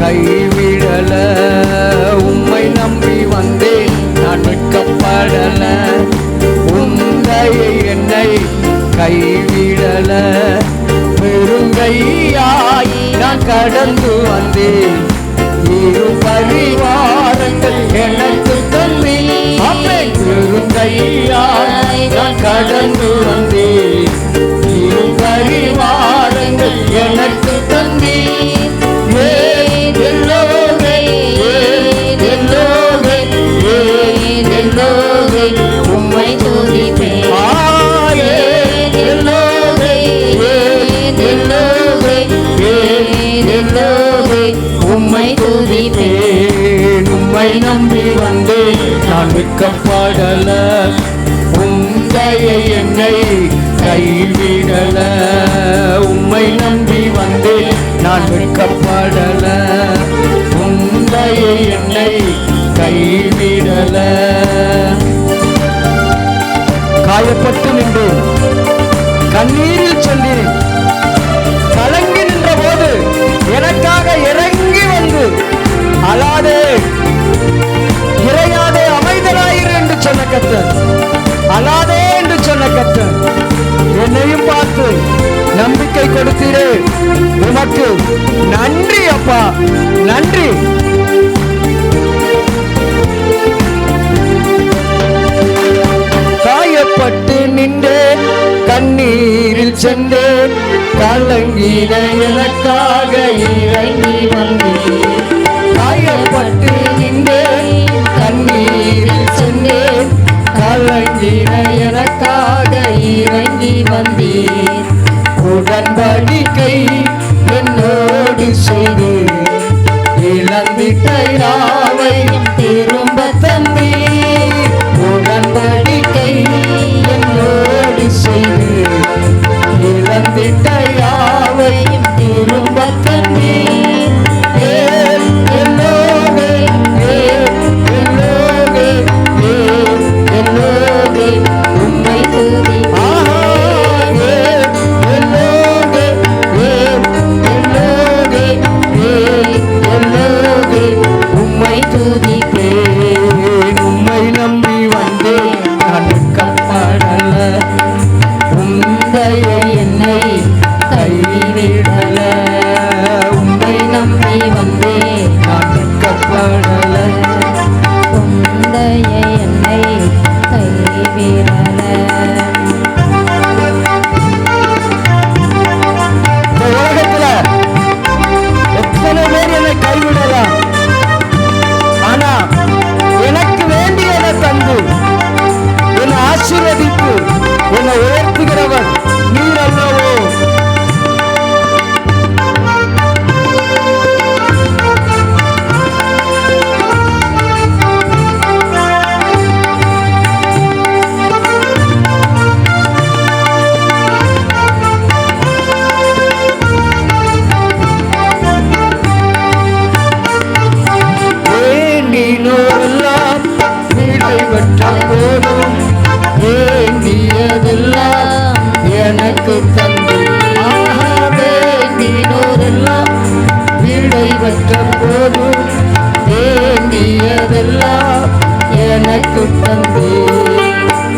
கைவிடல. உம்மை நம்பி வந்தேன் நான் வெட்கப்படல. உந்தையை என்னை கைவிடல. பெருங்கையாய் நான் கடந்து வந்தேன். இரு பரிவாரங்கள் எனக்கு தந்தி. பெருங்கையாய் நான் கடந்து வந்தேன். இரு பரிவாரங்கள் எனக்கு தந்தி. உம்மை துதிப்பேன். உம்மை துதிப்பேன். உம்மை நம்பி வந்தேன் நான் வெட்கப்படல. உந்தையை என்னை கைவிடல. உம்மை நம்பி வந்தேன் நான் வெட்கப்படல. உந்தையை என்னை கைவிடல. காயப்பட்டு நின்றேன், கண்ணீரில் சென்றேன். கலங்கி நின்ற போது எனக்காக இறங்கி வந்து அழாதே இறையாதே அமைதலாயிரு என்று சொன்ன கர்த்தர், அழாதே என்று சொன்ன கர்த்தர் என்னையும் பார்த்து நம்பிக்கை கொடுத்தீரே. உமக்கு நன்றி அப்பா, நன்றி. காயப்பட்டு நின்றேன், கண்ணீரில் சென்றேன். கலங்கின எனக்காக இறங்கி வந்தேன். காயப்பட்டு நின்றேன், கண்ணீரில் சென்றேன். கலங்கின எனக்காக இறங்கி வந்தேன். உடன்படிக்கை என்னோடு செய்து இழந்திட்ட யாவையும் திரும்ப தந்தி. உடன்படிக்கை என்னோடு செய்து இழந்திட்ட யாவையும் திரும்ப தந்தி. உம்மை துதி உம்மை துதிப்பேன். உம்மை நம்பி வந்தேன் நான் வெட்கப்படல. உந்தையை என்னை கைவிடல. உம்மை நம்பி வந்தேன் நான் வெட்கப்படல. உந்தையை என்னை கைவிடல. உலகத்துல எத்தனை பேர் என்னை கைவிடலாம், ஆனா எனக்கு வேண்டியதை தந்து என்னை ஆசீர்வதித்து என்னை உயர்த்துகிறவர் நீர் அல்லவோ. வேண்டினோரெல்லாம் நிறைவேற்ற போதும் வேண்டியதெல்லாம் எனக்கு தந்து. வேண்டினோரெல்லாம் நிறைவேற்ற போதும் வேண்டியதெல்லாம் எனக்கு தந்து.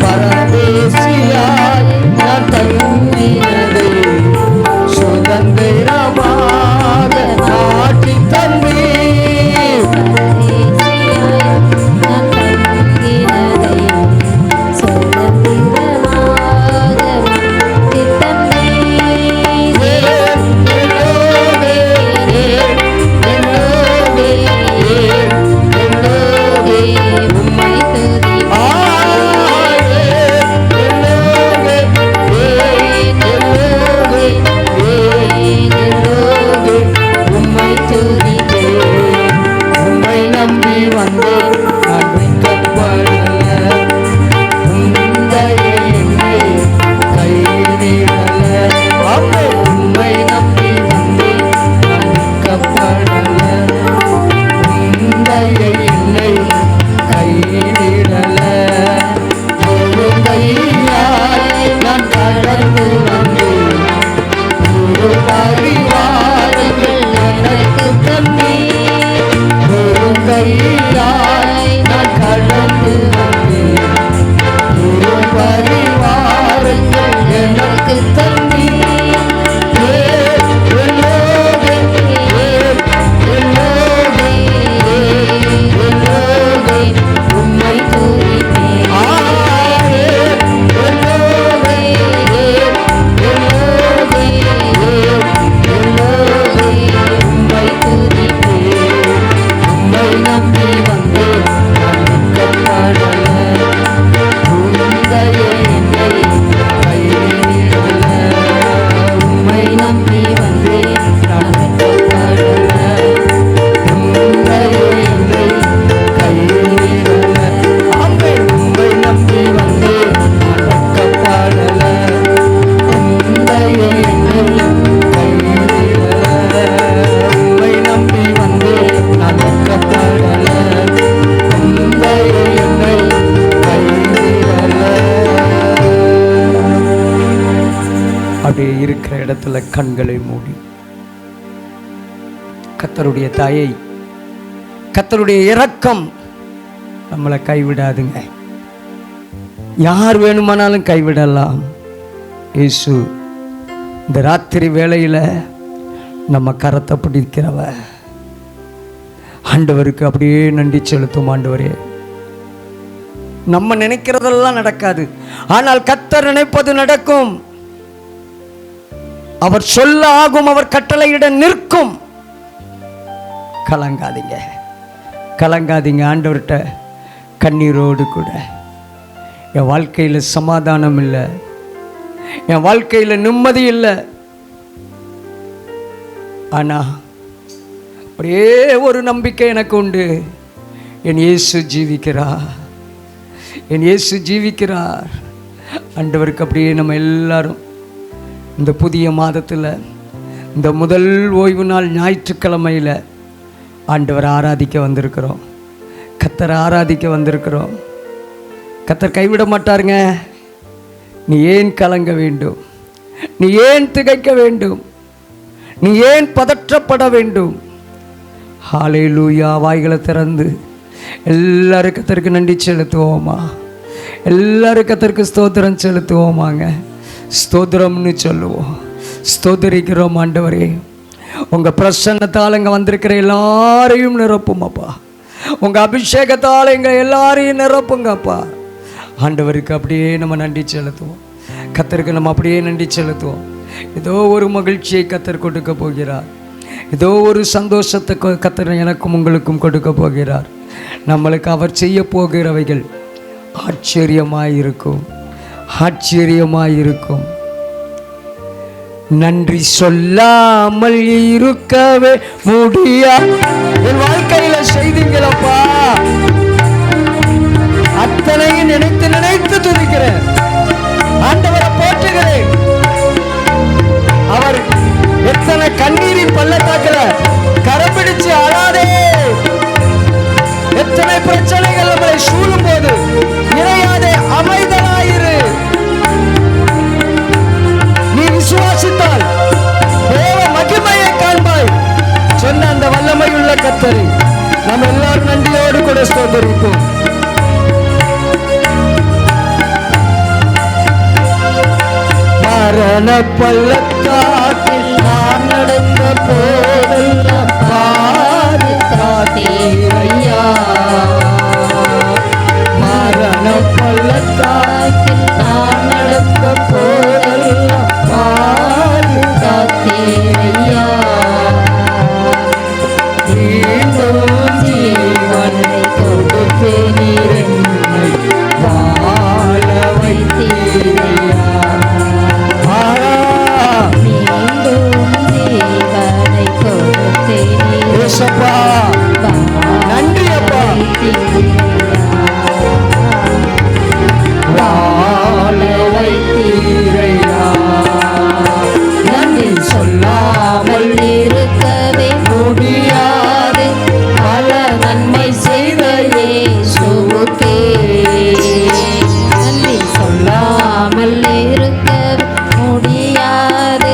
பரதேசியாய் நான் தங்கினதை சுதந்திரமாக காட்டி தந்தே. உம்மை துதி அப்படியே இருக்கிற இடத்துல கண்களை மூடி கர்த்தருடைய தாயை, கர்த்தருடைய இரக்கம் நம்மளை கைவிடாதுங்க. யார் வேணுமானாலும் கைவிடலாம். இயேசு இந்த ராத்திரி வேளையில் நம்ம கரத்தை பிடிக்கிறவ. ஆண்டவருக்கு அப்படியே நன்றி செலுத்தும். ஆண்டவரே, நம்ம நினைக்கிறதெல்லாம் நடக்காது, ஆனால் கர்த்தர் நினைப்பது நடக்கும். அவர் சொல்ல ஆகும், அவர் கட்டளையிட நிற்கும். கலங்காதீங்க, கலங்காதீங்க. ஆண்டவர்கிட்ட கண்ணீரோடு கூட, என் வாழ்க்கையில் சமாதானம் இல்லை, என் வாழ்க்கையில் நிம்மதி இல்லை, ஆனால் அப்படியே ஒரு நம்பிக்கை எனக்கு உண்டு. என் இயேசு ஜீவிக்கிறார், என் இயேசு ஜீவிக்கிறார். ஆண்டவருக்கு அப்படியே நம்ம எல்லாரும் இந்த புதிய மாதத்தில், இந்த முதல் ஓய்வு நாள் ஞாயிற்றுக்கிழமையில் ஆண்டவரை ஆராதிக்க வந்திருக்கிறோம். கர்த்தரை ஆராதிக்க வந்திருக்கிறோம். கர்த்தர் கைவிட மாட்டாருங்க. நீ ஏன் கலங்க வேண்டும்? நீ ஏன் திகைக்க வேண்டும்? நீ ஏன் பதற்றப்பட வேண்டும்? ஹல்லேலூயா. வாய்களை திறந்து எல்லாரும் கர்த்தருக்கு நன்றி செலுத்துவோமா? எல்லாரும் கர்த்தருக்கு ஸ்தோத்திரம் செலுத்துவோமாங்க. ஸ்தோத்திரம்னு சொல்லுவோம். ஸ்தோத்திரிக்கிறோம். ஆண்டவரே, உங்கள் பிரசன்னத்தால் இங்கே வந்திருக்கிற எல்லாரையும் நிரப்புமாப்பா. உங்கள் அபிஷேகத்தால் எங்கள் எல்லாரையும் நிரப்புங்கப்பா. ஆண்டவருக்கு அப்படியே நம்ம நன்றி செலுத்துவோம். கர்த்தருக்கு நம்ம அப்படியே நன்றி செலுத்துவோம். ஏதோ ஒரு மகிழ்ச்சியை கர்த்தர் கொடுக்க போகிறார். ஏதோ ஒரு சந்தோஷத்தை கர்த்தர் எனக்கும் உங்களுக்கும் கொடுக்க போகிறார். நம்மளுக்கு அவர் செய்ய போகிறவைகள் ஆச்சரியமாயிருக்கும், ஆச்சரியமாயிருக்கும். நன்றி சொல்லாமல் இருக்கவே முடியாது. என் வாழ்க்கையில செய்தீங்களப்பா, அத்தனையும் நினைத்து நினைத்து துதிக்கிறேன். ஆண்டவரை போற்றுகிறேன். அவர் எத்தனை கண்ணீரின் பள்ளத்தாக்குல கரம்பிடிச்சு அழாதே. எத்தனை பிரச்சனைகள் நம்மளை சூழும் போது இறையாதே, அமைதலாயிரு. நீ விசுவாசித்தால் தேவ மகிமையை காண்பாய் சொன்ன அந்த வல்லமையுள்ள கர்த்தரை நம்ம எல்லாரும் நன்றியோடு கூட ஸ்தோத்திரிப்போம். மரண பள்ளத்தாக்கில் நான் நடந்த போதெல்லாம் பாதுகாத்தீரையா. மரண பள்ளத்தாக்கில் நான் நடந்த போதெல்லாம் பாதுகாத்தீரையா. மீண்டும் ஜீவனை கொடுத்து நீரை வாழ வைத்தீரையா. நன்றி அப்பா. வாழ வைத்தீரையா. நன்றி சொல்லாமல் இருக்கவே முடியாது. பல நன்மை செய்த இயேசுவுக்கே நன்றி சொல்லாமல் இருக்கவே முடியாது.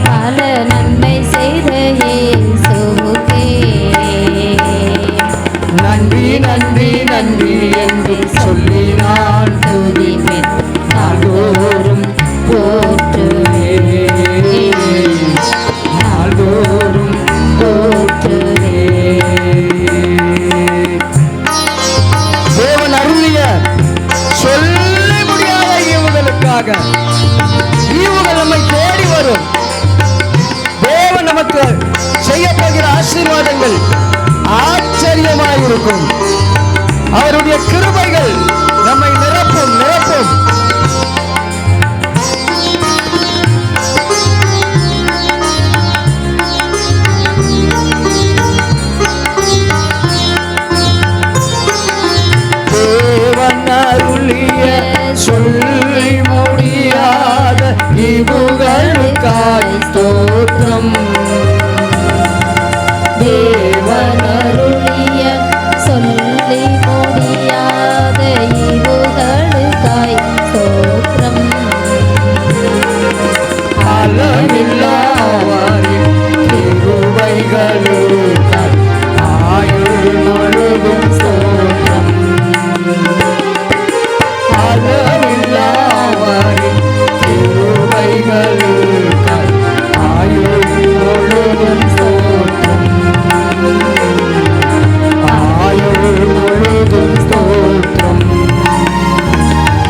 பல நன்மை செய்த இயேசுவுக்கே நன்றி நன்றி நன்றி என்று சொல்லி நான் துதிப்பேன். நாள்தோறும் போற்றுவேன், நாள்தோறும் போற்றுவேன். தேவன் அருளிய சொல்ல முடியாத ஈவுகளுக்காக ஈவுகள் நம்மை தேடி வரும். தேவன் நமக்கு செய்ய போகிற ஆசீர்வாதங்கள் ஆச்சரியமாயிருக்கும். அவருடைய கிருபைகள் நம்மை நிரப்பும் நிரப்பும். தேவன் அருளிய சொல்லி முடியாத ஈவுகளுக்காய் ஸ்தோத்திரம். தேவன் அருளிய சொல்லி முடியாத ஈவுகளுக்காய் நன்மைகளுக்காய் ஆயுள் முழுதும் ஸ்தோத்திரம். ஆயுள் முழுதும் ஸ்தோத்திரம்.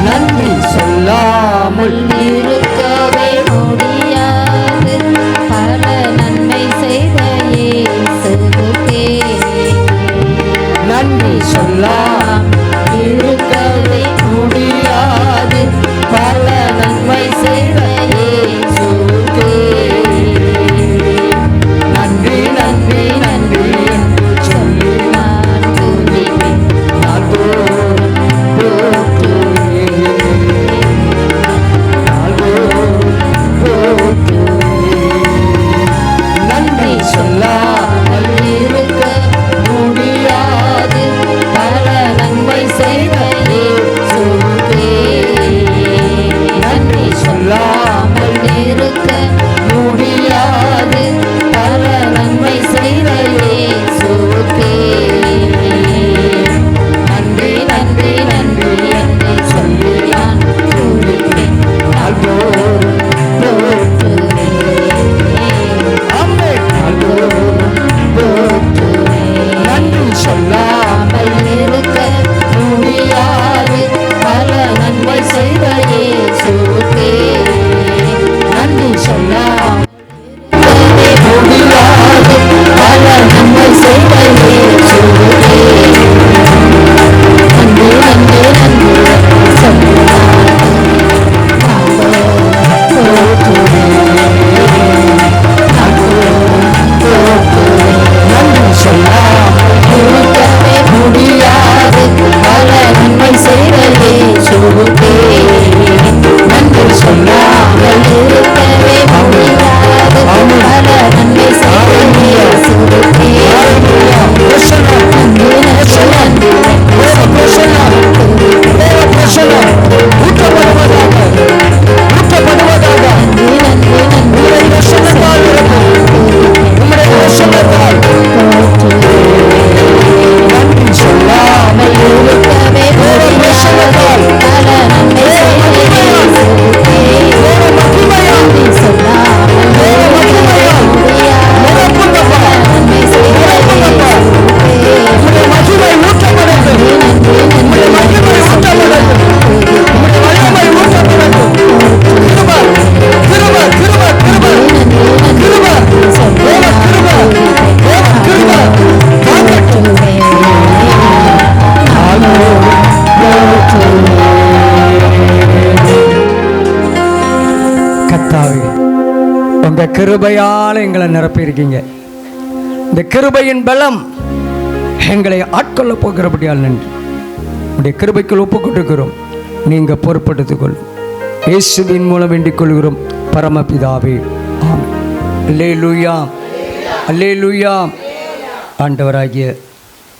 நன்றி சொல்லாமல் இருக்கவே முடியாது பல நன்மை செய்த இயேசுவுக்கே நன்றி சொல்லாமல் இருக்கவே முடியாது பல நன்மை செய்த இயேசுவுக்கே. நன்றி நன்றி நன்றி என்று சொல்லி நான் துதிப்பேன். நான் போற்றுவேன். நான் போற்றுவேன். நன்றி சொல்லாமல் இருக்க முடியாது பல நன்மை செய்த இயேசுவுக்கே. நன்றி சொல்லாமல் இருக்க முடியாது பல நன்மை செய்த இயேசுவுக்கே. நன்றி நன்றி நன்றி என்று சொல்லி நான் துதிப்பேன். நாள்தோறும் போற்றுவேன். ஆமென். நாள்தோறும் போற்றுவேன். நன்றி சொல்லாமல் இருக்க முடியாது பல நன்மை செய்த இயேசுவுக்கே. நன்றி சொல்லாமல் முடியாது பல நன்மை செய்த இயேசுவுக்கே. நன்றி நன்றி நன்றி என்று சொல்லி நான் போற்றுவேன். நன்றி சொல்லாமல் இருக்கவே முடியாது பல நன்மை செய்த இயேசுவுக்கே. நன்றி சொல்லாமல் இருக்கவே முடியாது பல நன்மை செய்த இயேசுவுக்கே. நன்றி நன்றி நன்றி நன்றி சொல்லாமல் இருக்கவே முடியாது பல நன்மை செய்த இயேசுவுக்கே. நன்றி சொல்லாமல் இருக்கவே முடியாது பல நன்மை செய்த இயேசுவுக்கே. கர்த்தாவே, உங்க கிருபையால எங்களை நிரப்பியிருக்கீங்க. இந்த கிருபையின் பலம் எங்களை ஆட்கொள்ள போகிறபடியால் நன்றி. உடைய கிருபைக்குள் ஒப்புக் கொடுக்கிறோம். நீங்க பொறுப்படுத்திக் கொள்ளும். இயேசுவின் மூலம் வேண்டிக் கொள்கிறோம் பரமபிதாவே. ஆமென். அல்லேலூயா, அல்லேலூயா. ஆண்டவராகிய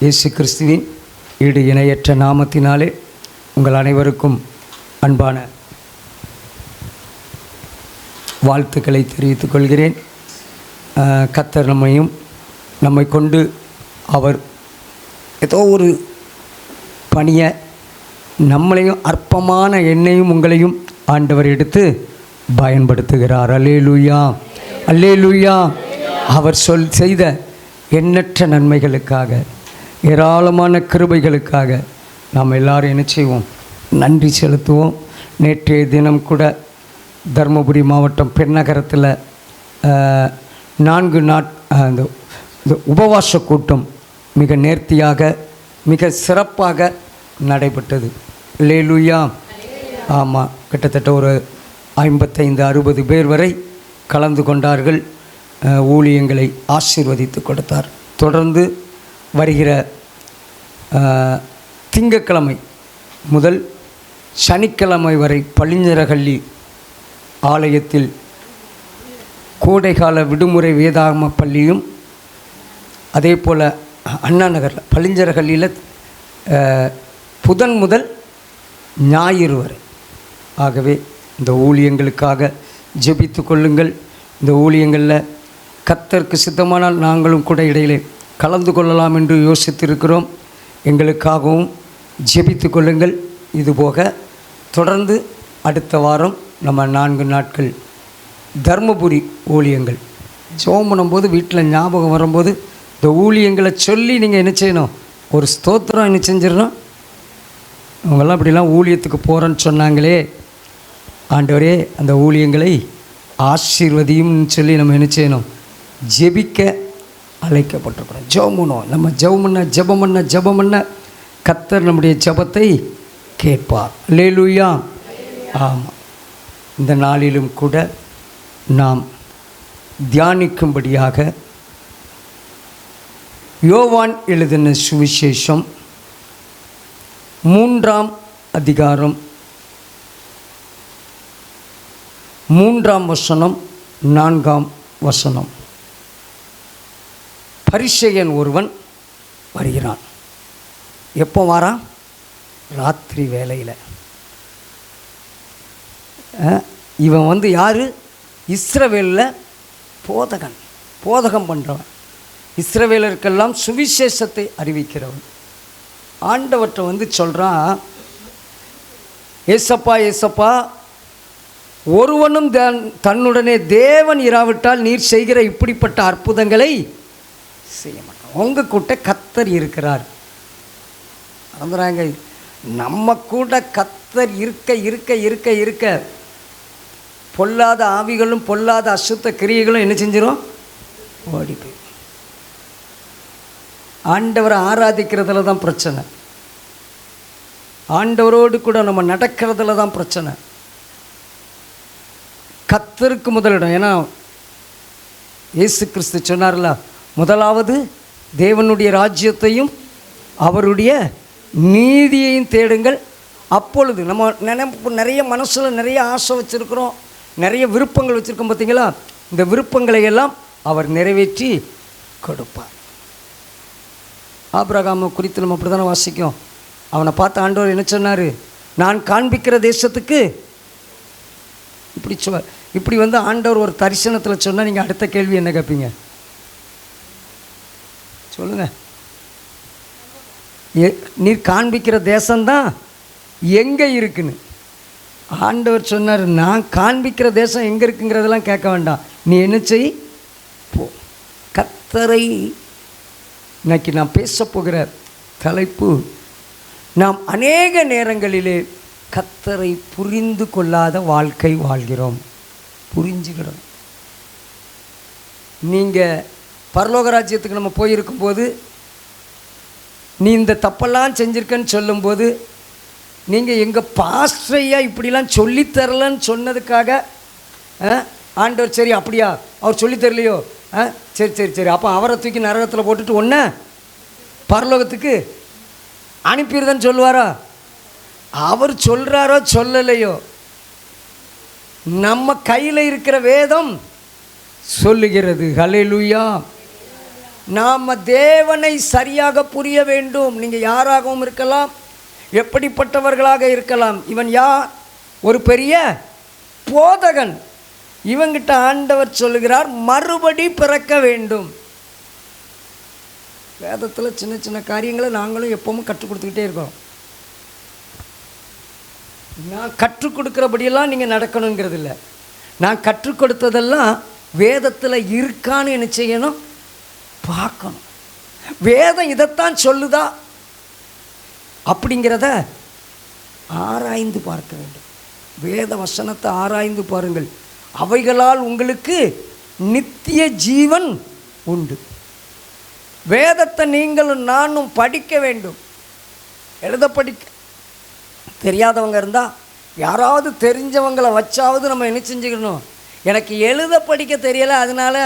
இயேசு கிறிஸ்துவின் ஈடு இணையற்ற நாமத்தினாலே உங்கள் அனைவருக்கும் அன்பான வாழ்த்துக்களை தெரிவித்துக் கொள்கிறேன். கர்த்தர் நம்மை கொண்டு அவர் ஏதோ ஒரு பணியை நம்மளையும் அற்பமான என்னையும் உங்களையும் ஆண்டவர் எடுத்து பயன்படுத்துகிறார். அல்லேலூயா, அல்லேலூயா. அவர் செய்த எண்ணற்ற நன்மைகளுக்காக, ஏராளமான கிருபைகளுக்காக நாம் எல்லாரும் என்ன செய்வோம்? நன்றி செலுத்துவோம். நேற்றைய தினம் கூட தருமபுரி மாவட்டம் பெண்ணகரத்தில் 4 நாட் இந்த உபவாச கூட்டம் மிக நேர்த்தியாக மிக சிறப்பாக நடைபெற்றது. அல்லேலூயா. ஆமாம், கிட்டத்தட்ட ஒரு 55-60 பேர் வரை கலந்து கொண்டார்கள். ஊழியங்களை ஆசீர்வதித்து கொடுத்தார். தொடர்ந்து வருகிற திங்கட்கிழமை முதல் சனிக்கிழமை வரை பளிஞ்சரகள்ளி ஆலயத்தில் கோடைகால விடுமுறை வேதாகம பள்ளியும், அதே போல் அண்ணா நகரில் பளிஞ்சரகள்ளியில் புதன் முதல் ஞாயிறு வரை. ஆகவே இந்த ஊழியங்களுக்காக ஜெபித்து கொள்ளுங்கள். இந்த ஊழியங்களில் கர்த்தருக்கு சித்தமானால் நாங்களும் கூட இடையிலே கலந்து கொள்ளலாம் என்று யோசித்திருக்கிறோம். எங்களுக்காகவும் ஜெபித்து கொள்ளுங்கள். இதுபோக தொடர்ந்து அடுத்த வாரம் நம்ம 4 நாட்கள் தர்மபுரி ஊழியங்கள் ஜெபம் பண்ணும்போது வீட்டில் ஞாபகம் வரும்போது இந்த ஊழியங்களை சொல்லி நீங்கள் என்ன செய்யணும், ஒரு ஸ்தோத்திரம் என்ன செஞ்சிடணும். அவங்கெல்லாம் இப்படிலாம் ஊழியத்துக்கு போகிறேன்னு சொன்னாங்களே, ஆண்டவரே அந்த ஊழியங்களை ஆசீர்வதியும்னு சொல்லி நம்ம என்ன செய்யணும், ஜெபிக்க அழைக்கப்பட்டிருக்கிறோம். ஜெபம் பண்ணுவோம். நம்ம ஜெபம் பண்ண கர்த்தர் நம்முடைய ஜெபத்தை கேட்பார். அல்லேலூயா. ஆமாம். இந்த நாளிலும் கூட நாம் தியானிக்கும்படியாக யோவான் எழுதின சுவிசேஷம் 3ஆம் அதிகாரம் 3ஆம் வசனம் 4ஆம் வசனம். பரிசேயன் ஒருவன் வருகிறான். எப்போ வாரான்? ராத்திரி வேளையில். இவன் வந்து யார்? இஸ்ரவேலில் போதகம் பண்ணுறவன், இஸ்ரவேலருக்கெல்லாம் சுவிசேஷத்தை அறிவிக்கிறவன். ஆண்டவற்றை வந்து சொல்கிறான், ஏசப்பா ஏசப்பா, ஒருவனும் தன்னுடனே தேவன் இராவிட்டால் நீர் செய்கிற இப்படிப்பட்ட அற்புதங்களை செய்ய மாட்டான். உங்கள் கூட்ட கர்த்தர் இருக்கிறார். மறந்துறாங்க, நம்ம கூட கர்த்தர் இருக்க இருக்க இருக்க இருக்க பொல்லாத ஆவிகளும் பொல்லாத அசுத்த கிரியைகளும் என்ன செஞ்சிடும்? ஓடி போய். ஆண்டவரை ஆராதிக்கிறதுல தான் பிரச்சனை. ஆண்டவரோடு கூட நம்ம நடக்கிறதுல தான் பிரச்சனை. கர்த்தருக்கு முதலிடம். ஏன்னா இயேசு கிறிஸ்து சொன்னார்ல, முதலாவது தேவனுடைய ராஜ்யத்தையும் அவருடைய நீதியையும் தேடுங்கள், அப்பொழுது. நம்ம நினைப்பு நிறைய மனசில் நிறைய ஆசை வச்சுருக்கிறோம், நிறைய விருப்பங்கள் வச்சுருக்கோம். பார்த்தீங்களா? இந்த விருப்பங்களை எல்லாம் அவர் நிறைவேற்றி கொடுப்பார். ஆபிரகாமை குறித்து நம்ம அப்படி தானே வாசிக்கும். அவனை பார்த்து ஆண்டவர் என்ன சொன்னார்? நான் காண்பிக்கிற தேசத்துக்கு இப்படி வந்து ஆண்டவர் ஒரு தரிசனத்தில் சொன்னால் நீங்கள் அடுத்த கேள்வி என்ன கேட்பீங்க? சொல்லுங்கள். நீர் காண்பிக்கிற தேசம்தான் எங்கே இருக்குன்னு ஆண்டவர் சொன்னார். நான் காண்பிக்கிற தேசம் எங்கே இருக்குங்கிறதெல்லாம் கேட்க வேண்டாம், நீ என்ன செய் போ. கர்த்தரை இன்னைக்கு நான் பேச போகிற தலைப்பு, நாம் அநேக நேரங்களிலே கர்த்தரை புரிந்து கொள்ளாத வாழ்க்கை வாழ்கிறோம். புரிஞ்சுக்கிடும். நீங்கள் பரலோக ராஜ்யத்துக்கு நம்ம போயிருக்கும்போது, நீ இந்த தப்பெல்லாம் செஞ்சுருக்கன்னு சொல்லும்போது, நீங்கள் எங்கள் பாஸ்டரையா இப்படிலாம் சொல்லித்தரலன்னு சொன்னதுக்காக ஆண்டவர் சரி அப்படியா அவர் சொல்லித்தரலையோ, சரி சரி சரி அப்போ அவரை தூக்கி நரகத்தில் போட்டுட்டு ஒன்று பரலோகத்துக்கு அனுப்பிடுதன்னு சொல்லுவாரா? அவர் சொல்கிறாரோ சொல்லலையோ, நம்ம கையில் இருக்கிற வேதம் சொல்லுகிறது. ஹல்லேலூயா. நாம் தேவனை சரியாக புரிய வேண்டும். நீங்கள் யாராகவும் இருக்கலாம், எப்படிப்பட்டவர்களாக இருக்கலாம். இவன் யார்? ஒரு பெரிய போதகன். இவங்கிட்ட ஆண்டவர் சொல்லுகிறார், மறுபடி பிறக்க வேண்டும். வேதத்தில் சின்ன சின்ன காரியங்களை நாங்களும் எப்பவும் கற்றுக் கொடுத்துக்கிட்டே இருக்கோம். நான் கற்றுக் கொடுக்குறபடியெல்லாம் நீங்கள் நடக்கணுங்கிறது இல்லை. நான் கற்றுக் கொடுத்ததெல்லாம் வேதத்தில் இருக்கான்னு என்ன செய்யணும்? பார்க்கணும். வேதம் இதைத்தான் சொல்லுதா அப்படிங்கிறத ஆராய்ந்து பார்க்க வேண்டும். வேத வசனத்தை ஆராய்ந்து பாருங்கள். அவைகளால் உங்களுக்கு நித்திய ஜீவன் உண்டு. வேதத்தை நீங்களும் நானும் படிக்க வேண்டும். எழுத படிக்க தெரியாதவங்க இருந்தால் யாராவது தெரிஞ்சவங்களை வச்சாவது நம்ம என்ன செஞ்சுக்கணும்? எனக்கு எழுத படிக்க தெரியலை, அதனால்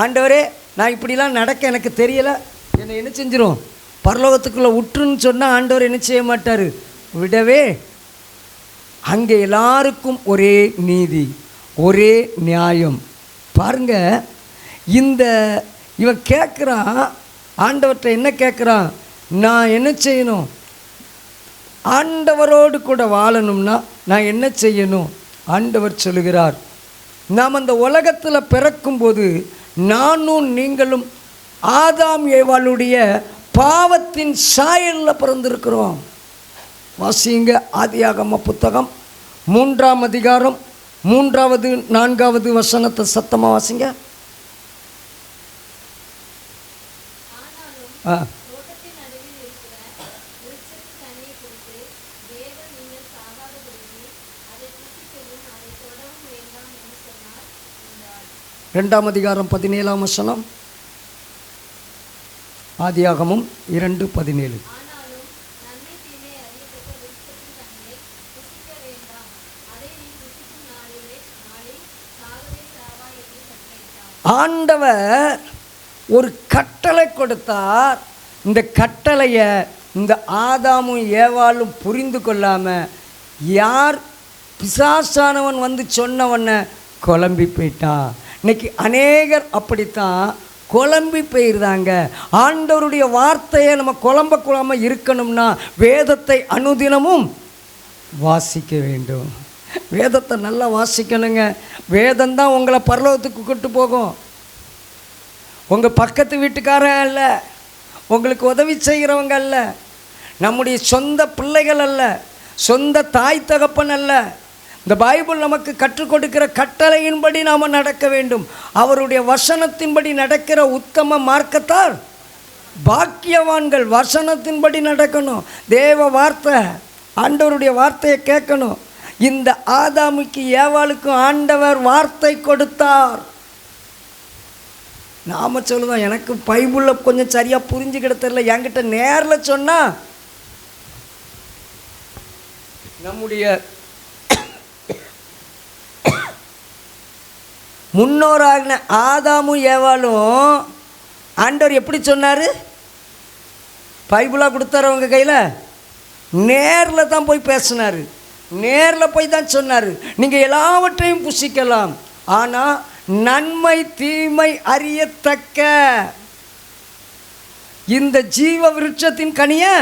ஆண்டவரே நான் இப்படிலாம் நடக்க எனக்கு தெரியலை, என்னை என்ன செஞ்சிடும்? பரலோகத்துக்குள்ளே உற்றுன்னு சொன்னால் ஆண்டவர் என்ன செய்ய மாட்டார்? விடவே. அங்கே எல்லாருக்கும் ஒரே நீதி, ஒரே நியாயம். பாருங்க, இந்த இவன் கேட்குறான், ஆண்டவர்கிட்ட என்ன கேட்குறான்? நான் என்ன செய்யணும்? ஆண்டவரோடு கூட வாழணும்னா நான் என்ன செய்யணும்? ஆண்டவர் சொல்லுகிறார், நாம் அந்த உலகத்தில் பிறக்கும்போது நானும் நீங்களும் ஆதாம் ஏவாளுடைய பாவத்தின் சாயலில் பிறந்திருக்கிறோம். வாசிங்க ஆதியாகம புத்தகம் 3ஆம் அதிகாரம் 3வது 4வது வசனத்தை சத்தமாக வாசிங்க. ஆ தோட்டத்தின் நடுவில் இருக்கிற விருட்சத்தின் கனியை குறித்து தேவன் நீங்கள் சாகாதபடிக்கு அதை புசிக்கவும் அதை தொடவும் வேண்டாம் என்று சொன்னார் என்றார். 2ஆம் அதிகாரம் 17ஆம் வசனம். ஆதியாகமம் 2:17. ஆனாலும் நன்மை தீமை அறியத்தக்க விருட்சத்தின் கனியை புசிக்க வேண்டாம், அதை நீ புசிக்கும் நாளில் சாகவே சாவாய் என்று கட்டளையிட்டார். ஆண்டவர் ஒரு கட்டளை கொடுத்தார். இந்த கட்டளையை இந்த ஆதாமும் ஏவாளும் புரிந்து கொள்ளாமல் யார் பிசாசானவன் வந்து சொன்னவனை குழம்பி போயிட்டான். இன்னைக்கு அநேகர் அப்படித்தான் குழம்பி போயிருந்தாங்க. ஆண்டவருடைய வார்த்தையை நம்ம குழம்ப இருக்கணும்னா வேதத்தை அனுதினமும் வாசிக்க வேண்டும். வேதத்தை நல்லா வாசிக்கணுங்க. வேதம்தான் உங்களை பரலோகத்துக்கு கூட்டு போகும். உங்கள் பக்கத்து வீட்டுக்காரன் அல்ல, உங்களுக்கு உதவி செய்கிறவங்க அல்ல, நம்முடைய சொந்த பிள்ளைகள் அல்ல, சொந்த தாய் தகப்பன் அல்ல. இந்த பைபிள் நமக்கு கற்றுக் கொடுக்கிற கட்டளையின்படி நாம் நடக்க வேண்டும். அவருடைய வசனத்தின்படி நடக்கிற உத்தம மார்க்கத்தார் பாக்கியவான்கள். வசனத்தின்படி நடக்கணும். தேவ வார்த்தை, ஆண்டவருடைய வார்த்தையை கேட்கணும். இந்த ஆதாமுக்கு ஏவாளுக்கும் ஆண்டவர் வார்த்தை கொடுத்தார். நாம் சொல்லுவோம், எனக்கு பைபிளில் கொஞ்சம் சரியாக புரிஞ்சுக்கிட தெரியல, என்கிட்ட நேரில் சொன்னால் நம்முடைய முன்னோராகின ஆதாமும் ஏவாளும் ஆண்டவர் எப்படி சொன்னார்? பைபிளாக கொடுத்தாரு உங்கள் கையில், நேரில் தான் போய் பேசினார், நேரில் போய் தான் சொன்னார். நீங்கள் எல்லாவற்றையும் புசிக்கலாம், ஆனால் நன்மை தீமை அறியத்தக்க இந்த ஜீவ விருட்சத்தின் கனியை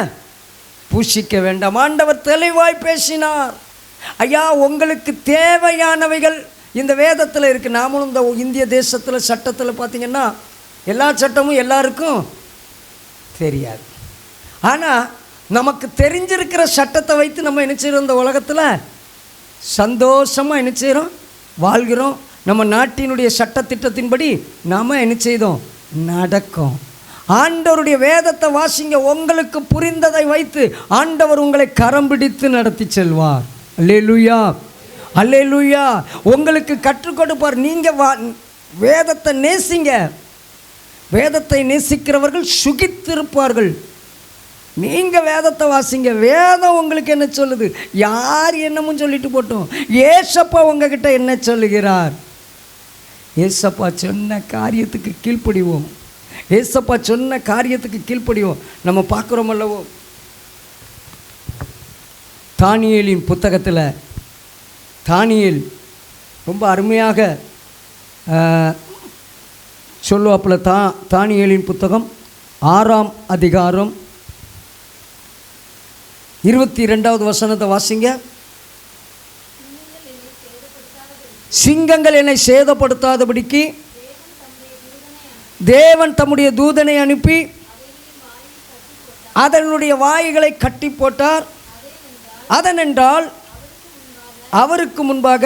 புசிக்க வேண்டாம். ஆண்டவர் தெளிவாய் பேசினார். ஐயா, உங்களுக்கு தேவையானவைகள் இந்த வேதத்தில் இருக்குது. நாமளும் இந்த இந்திய தேசத்தில் சட்டத்தில் பார்த்திங்கன்னா எல்லா சட்டமும் எல்லாருக்கும் தெரியாது. ஆனால் நமக்கு தெரிஞ்சிருக்கிற சட்டத்தை வைத்து நம்ம என்ன செய்கிறோம்? இந்த உலகத்தில் சந்தோஷமாக என்ன செய்கிறோம்? வாழ்கிறோம். நம்ம நாட்டினுடைய சட்டத்திட்டத்தின்படி நாம் என்ன செய்தோம்? நடக்கும். ஆண்டவருடைய வேதத்தை வாசிங்க. உங்களுக்கு புரிந்ததை வைத்து ஆண்டவர் உங்களை கரம் பிடித்து நடத்தி செல்வார். அல்லேலூயா, அல்லேலூயா. உங்களுக்கு கற்றுக் கொடுப்பார். நீங்கள் வேதத்தை நேசிங்க. வேதத்தை நேசிக்கிறவர்கள் சுகித்திருப்பார்கள். நீங்கள் வேதத்தை வாசிங்க. வேதம் உங்களுக்கு என்ன சொல்லுது? யார் என்னமும் சொல்லிட்டு போட்டோம். ஏசப்பா உங்ககிட்ட என்ன சொல்லுகிறார்? ஏசப்பா சொன்ன காரியத்துக்கு கீழ்ப்படிவோம். ஏசப்பா சொன்ன காரியத்துக்கு கீழ்ப்படிவோம். நம்ம பார்க்குறோம் அல்லவோ, தானியேலின் புத்தகத்தில் தானியேல் ரொம்ப அருமையாக சொல்லுவாப்பில். தானியேலின் புத்தகம் 6ஆம் அதிகாரம் 22வது வசனத்தை வாசிங்க. சிங்கங்கள் என்னை சேதப்படுத்தாதபடிக்கு தேவன் தம்முடைய தூதனை அனுப்பி அதனுடைய வாய்களை கட்டி போட்டார். அதனென்றால் அவருக்கு முன்பாக,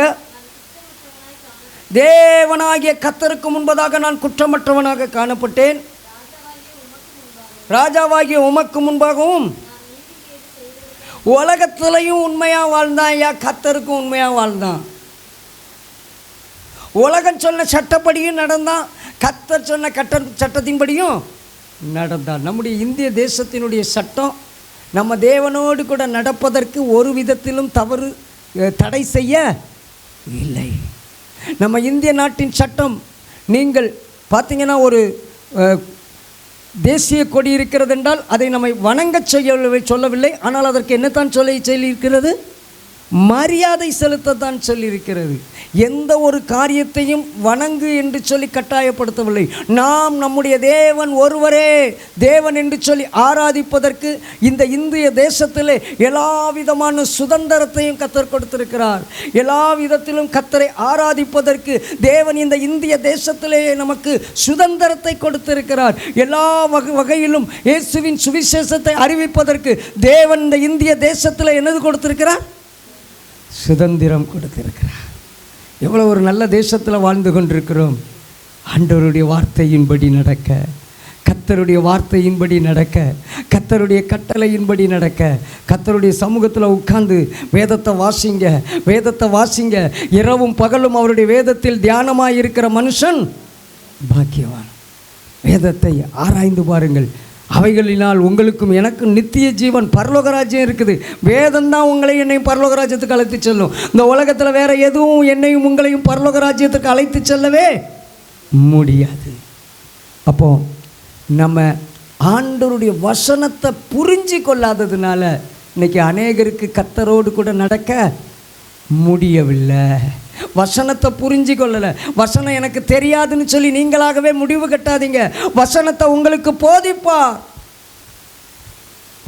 தேவனாகிய கர்த்தருக்கு முன்பதாக நான் குற்றமற்றவனாக காணப்பட்டேன். ராஜாவாகிய உமக்கு முன்பாகவும் உலகத்திலையும் உண்மையாக வாழ்ந்தான். ஐயா, கர்த்தருக்கும் உண்மையாக வாழ்ந்தான். உலகம் சொன்ன சட்டப்படியும் நடந்தான், கர்த்தர் சொன்ன சட்டத்தின்படியும் நடந்தான். நம்முடைய இந்திய தேசத்தினுடைய சட்டம் நம்ம தேவனோடு கூட நடப்பதற்கு ஒரு விதத்திலும் தடை செய்ய இல்லை. நம்ம இந்திய நாட்டின் சட்டம் நீங்கள் பார்த்தீங்கன்னா, ஒரு தேசிய கொடி இருக்கிறது என்றால் அதை நம்மை வணங்க சொல்லவில்லை. ஆனால் அதற்கு என்னத்தான் சொல்லியிருக்கிறது? மரியாதை செலுத்தத்தான் சொல்லியிருக்கிறது. எந்த ஒரு காரியத்தையும் வணங்கு என்று சொல்லி கட்டாயப்படுத்தவில்லை. நாம் நம்முடைய தேவன் ஒருவரே தேவன் என்று சொல்லி ஆராதிப்பதற்கு இந்த இந்திய தேசத்திலே எல்லா விதமான சுதந்திரத்தையும் கர்த்தர் கொடுத்திருக்கிறார். எல்லா விதத்திலும் கர்த்தரை ஆராதிப்பதற்கு தேவன் இந்த இந்திய தேசத்திலே நமக்கு சுதந்திரத்தை கொடுத்திருக்கிறார். எல்லா வகையிலும் இயேசுவின் சுவிசேஷத்தை அறிவிப்பதற்கு தேவன் இந்த இந்திய தேசத்தில் என்னது கொடுத்திருக்கிறார்? சுதந்திரம் கொடுத்திருக்கிறார். எவ்வளோ ஒரு நல்ல தேசத்தில் வாழ்ந்து கொண்டிருக்கிறோம். ஆண்டவருடைய வார்த்தையின்படி நடக்க, கர்த்தருடைய வார்த்தையின்படி நடக்க, கர்த்தருடைய கட்டளையின்படி நடக்க, கர்த்தருடைய சமூகத்தில் உட்கார்ந்து வேதத்தை வாசிங்க, வேதத்தை வாசிங்க. இரவும் பகலும் அவருடைய வேதத்தில் தியானமாக இருக்கிற மனுஷன் பாக்கியவான். வேதத்தை ஆராய்ந்து பாருங்கள். அவைகளினால் உங்களுக்கும் எனக்கும் நித்திய ஜீவன், பரலோகராஜ்யம் இருக்குது. வேதம்தான் உங்களை என்னையும் பரலோகராஜ்யத்துக்கு அழைத்து செல்லும். இந்த உலகத்தில் வேற எதுவும் என்னையும் உங்களையும் பரலோகராஜ்யத்துக்கு அழைத்து செல்லவே முடியாது. அப்போ நம்ம ஆண்டவருடைய வசனத்தை புரிஞ்சு கொள்ளாததுனால இன்னைக்கு அநேகருக்கு கர்த்தரோடு கூட நடக்க முடியவில்லை. வசனத்தை புரிஞ்சு கொள்ளலை. வசனம் எனக்கு தெரியாதுன்னு சொல்லி நீங்களாகவே முடிவு கட்டாதீங்க. வசனத்தை உங்களுக்கு போதிப்பார்.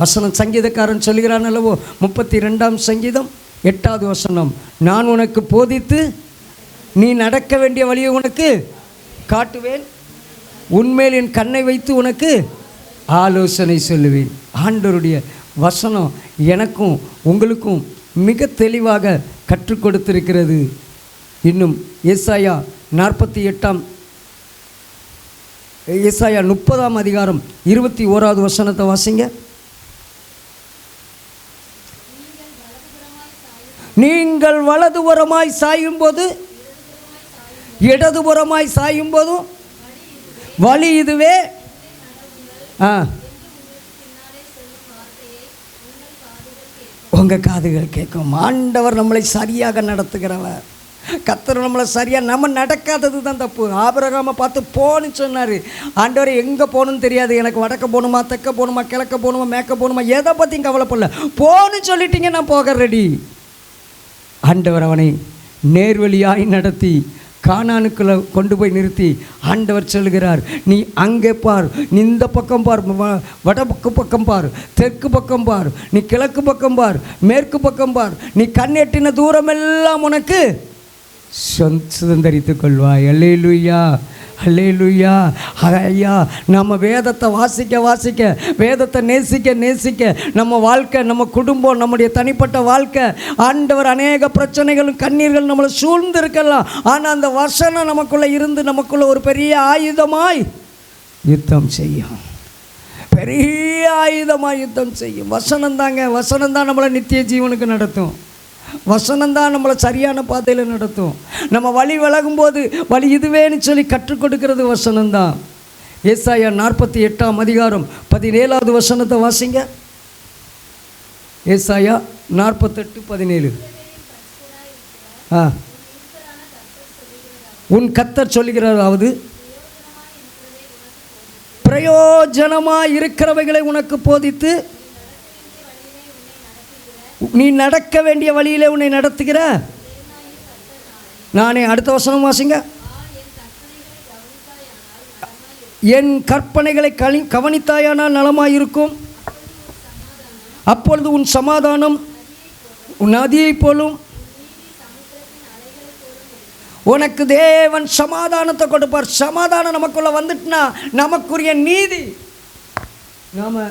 வசனம் சங்கீதக்காரன் சொல்கிறான் அல்லவோ, 32ஆம் சங்கீதம் 8வது வசனம், நான் உனக்கு போதித்து நீ நடக்க வேண்டிய வழியை உனக்கு காட்டுவேன், உன்மேல் என் கண்ணை வைத்து உனக்கு ஆலோசனை சொல்லுவேன். ஆண்டவருடைய வசனம் எனக்கும் உங்களுக்கும் மிக தெளிவாக கற்றுக் கொடுத்திருக்கிறது. இன்னும் ஏசாயா 30ஆம் அதிகாரம் 21வது வசனத்தை வாசிங்க. நீங்கள் வலதுபுறமாய் சாயும் போது இடதுபுறமாய் சாயும் போதும் வழி இதுவே. உங்கள் காதுகள் கேட்கும். ஆண்டவர் நம்மளை சரியாக நடத்துகிறவர். கர்த்தர் நம்மளை சரியாக, நம்ம நடக்காதது தான் தப்பு. ஆபிரகாமை பார்த்து போன்னு சொன்னார். ஆண்டவர் எங்கே போகணுன்னு தெரியாது, எனக்கு வடக்க போகணுமா, தெற்க போகணுமா, கிழக்க போகணுமா, மேற்க போகணுமா, எதை பற்றியும் கவலைப்படல. போன்னு சொல்லிட்டீங்க, நான் போக ரெடி. ஆண்டவர் அவனை நேர்வழியாய் நடத்தி கானானுக்குள்ளே கொண்டு போய் நிறுத்தி ஆண்டவர் சொல்கிறார், நீ அங்கே பார், நீ இந்த பக்கம் பார், வடக்கு பக்கம் பார், தெற்கு பக்கம் பார், நீ கிழக்கு பக்கம் பார், மேற்கு பக்கம் பார், நீ கண் எட்டின தூரமெல்லாம் உனக்கு சுதந்தரித்துக் கொள்வாய். அல்லேலூயா, அல்லேலூயா. ஐயா, நம்ம வேதத்தை வாசிக்க வாசிக்க, வேதத்தை நேசிக்க நேசிக்க, நம்ம வாழ்க்கை, நம்ம குடும்பம், நம்முடைய தனிப்பட்ட வாழ்க்கை, ஆண்டவர் அநேக பிரச்சனைகளும் கண்ணீர்கள் நம்மளை சூழ்ந்து இருக்கலாம். ஆனால் அந்த வசனம் நமக்குள்ளே இருந்து நமக்குள்ள ஒரு பெரிய ஆயுதமாய் யுத்தம் செய்யும். பெரிய ஆயுதமாய் யுத்தம் செய்யும். வசனம் தாங்க. வசனம் தான் நம்மளை நித்திய ஜீவனுக்கு நடத்தும். வசனம்தான் நம்மளை சரியான பாதையில் நடத்தும். நம்ம வழி விலகும்போது வழி இதுவேன்னு சொல்லி கற்றுக் கொடுக்கிறது வசனம்தான். ஏசாயா 48ஆம் அதிகாரம் 17வது வசனத்தை வாசிங்க. ஏசாயா 48:17. உன் கர்த்தர் சொல்லுகிறதாவது, பிரயோஜனமாய் இருக்கிறவைகளை உனக்கு போதித்து நீ நடக்க வேண்டிய வழியிலே உன்னை நடத்துகிற நானே. அடுத்த வசனம் வாசிங்க. என் கற்பனைகளை கவனித்தாயானால் நலமாயிருக்கும், அப்பொழுது உன் சமாதானம் நதியை போலும், உனக்கு தேவன் சமாதானத்தை கொடுப்பார். சமாதானம் நமக்குள்ள வந்துட்டுனா நமக்குரிய நீதி. நாம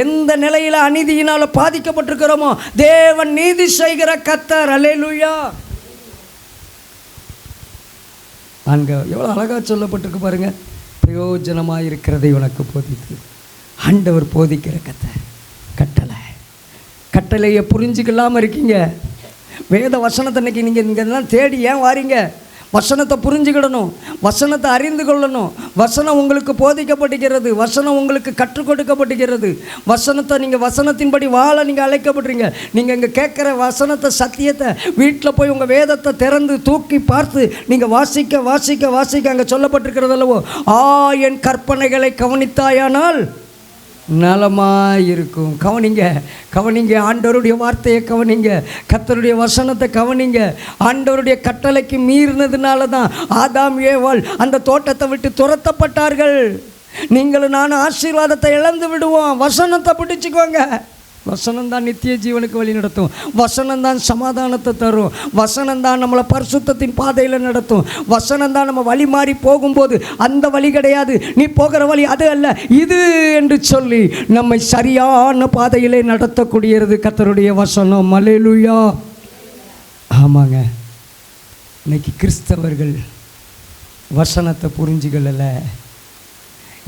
எந்த நிலையில் அநீதியினால் பாதிக்கப்பட்டிருக்கிறோமோ தேவன் நீதி செய்கிற கர்த்தர். அல்லேலூயா. அங்க எவ்வளோ அழகாக சொல்லப்பட்டிருக்கு பாருங்க. பிரயோஜனமாக இருக்கிறதை உனக்கு போதித்து. ஆண்டவர் போதிக்கிற கட்டளையை புரிஞ்சுக்கலாமல் இருக்கீங்க. வேத வசனத்தை இன்னைக்கு நீங்கள் இங்கெல்லாம் தேடி ஏன் வாரீங்க? வசனத்தை புரிஞ்சுக்கிடணும், வசனத்தை அறிந்து கொள்ளணும். வசனம் உங்களுக்கு போதிக்கப்படுகிறது, வசனம் உங்களுக்கு கற்றுக் கொடுக்கப்படுகிறது. வசனத்தை நீங்கள் வசனத்தின்படி வாழ நீங்கள் அழைக்கப்படுறீங்க. நீங்கள் இங்கே கேட்குற வசனத்தை, சத்தியத்தை வீட்டில் போய் உங்கள் வேதத்தை திறந்து தூக்கி பார்த்து நீங்கள் வாசிக்க வாசிக்க வாசிக்க அங்கே சொல்லப்பட்டிருக்கிறது அல்லவோ, என் கற்பனைகளை கவனித்தாயானால் நலமாயிருக்கும். கவனிங்க, கவனிங்க. ஆண்டவருடைய வார்த்தையை கவனிங்க, கர்த்தருடைய வசனத்தை கவனிங்க. ஆண்டவருடைய கட்டளைக்கு மீறினதுனால தான் ஆதாம் ஏவாள் அந்த தோட்டத்தை விட்டு துரத்தப்பட்டார்கள். நீங்களும் நானும் ஆசீர்வாதத்தை இழந்து விடுவோம். வசனத்தை பிடிச்சிக்கோங்க. வசனம் தான் நித்திய ஜீவனுக்கு வழி நடத்தும். வசனம் தான் சமாதானத்தை தரும். வசனம் தான் நம்மளை பரிசுத்தத்தின் பாதையில் நடத்தும். வசனம் தான் நம்ம வழி மாறி போகும்போது அந்த வழி கிடையாது, நீ போகிற வழி அது அல்ல இது என்று சொல்லி நம்மை சரியான பாதையிலே நடத்தக்கூடியது கர்த்தருடைய வசனம். அல்லேலூயா. ஆமாங்க. இன்னைக்கு கிறிஸ்தவர்கள் வசனத்தை புரிஞ்சுக்கலை.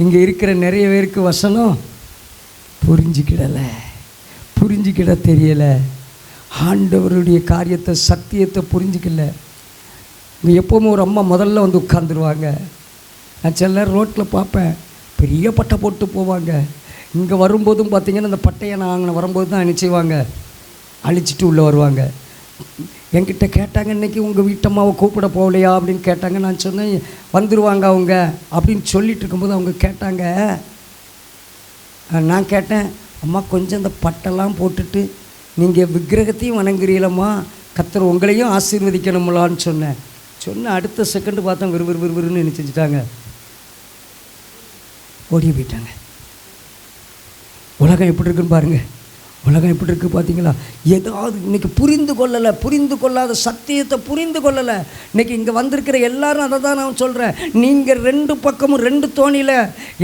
இங்கே இருக்கிற நிறைய பேருக்கு வசனம் புரிஞ்சுக்கிடலை, புரிஞ்சுக்கிட தெரியலை. ஆண்டவருடைய காரியத்தை சத்தியத்தை புரிஞ்சுக்கல. இங்கே எப்போவுமே ஒரு அம்மா முதல்ல வந்து உட்காந்துருவாங்க. நான் சில நேரம் ரோட்டில் பார்ப்பேன், பெரிய பட்டை போட்டு போவாங்க. இங்கே வரும்போதும் பார்த்திங்கன்னா அந்த பட்டையை நாங்கள் வரும்போது தான் அணிச்சுவாங்க, அழிச்சிட்டு உள்ளே வருவாங்க. என்கிட்ட கேட்டாங்க, இன்றைக்கி உங்கள் வீட்டம்மாவை கூப்பிட போகலையா அப்படின்னு கேட்டாங்க. நான் சொன்னேன் வந்துடுவாங்க அவங்க அப்படின்னு சொல்லிட்டு இருக்கும்போது அவங்க கேட்டாங்க. நான் கேட்டேன், அம்மா கொஞ்சம் இந்த பட்டெல்லாம் போட்டுட்டு நீங்கள் விக்கிரகத்தையும் வணங்குறீங்களம்மா, கர்த்தர் உங்களையும் ஆசீர்வதிக்கணும்லான்னு சொன்னேன். அடுத்த செகண்டு பார்த்தா விறுவிறுன்னு என்ன செஞ்சுட்டாங்க, ஓடி போயிட்டாங்க. உலகம் எப்படி இருக்குன்னு பாருங்கள், உலகம் எப்படி இருக்குது பார்த்தீங்களா? ஏதாவது இன்றைக்கி புரிந்து கொள்ளாத சத்தியத்தை புரிந்து கொள்ளலை. இன்றைக்கி இங்கே வந்திருக்கிற எல்லாரும் அதை தான் நான் சொல்கிறேன். நீங்கள் 2 பக்கமும் 2 தோணியில்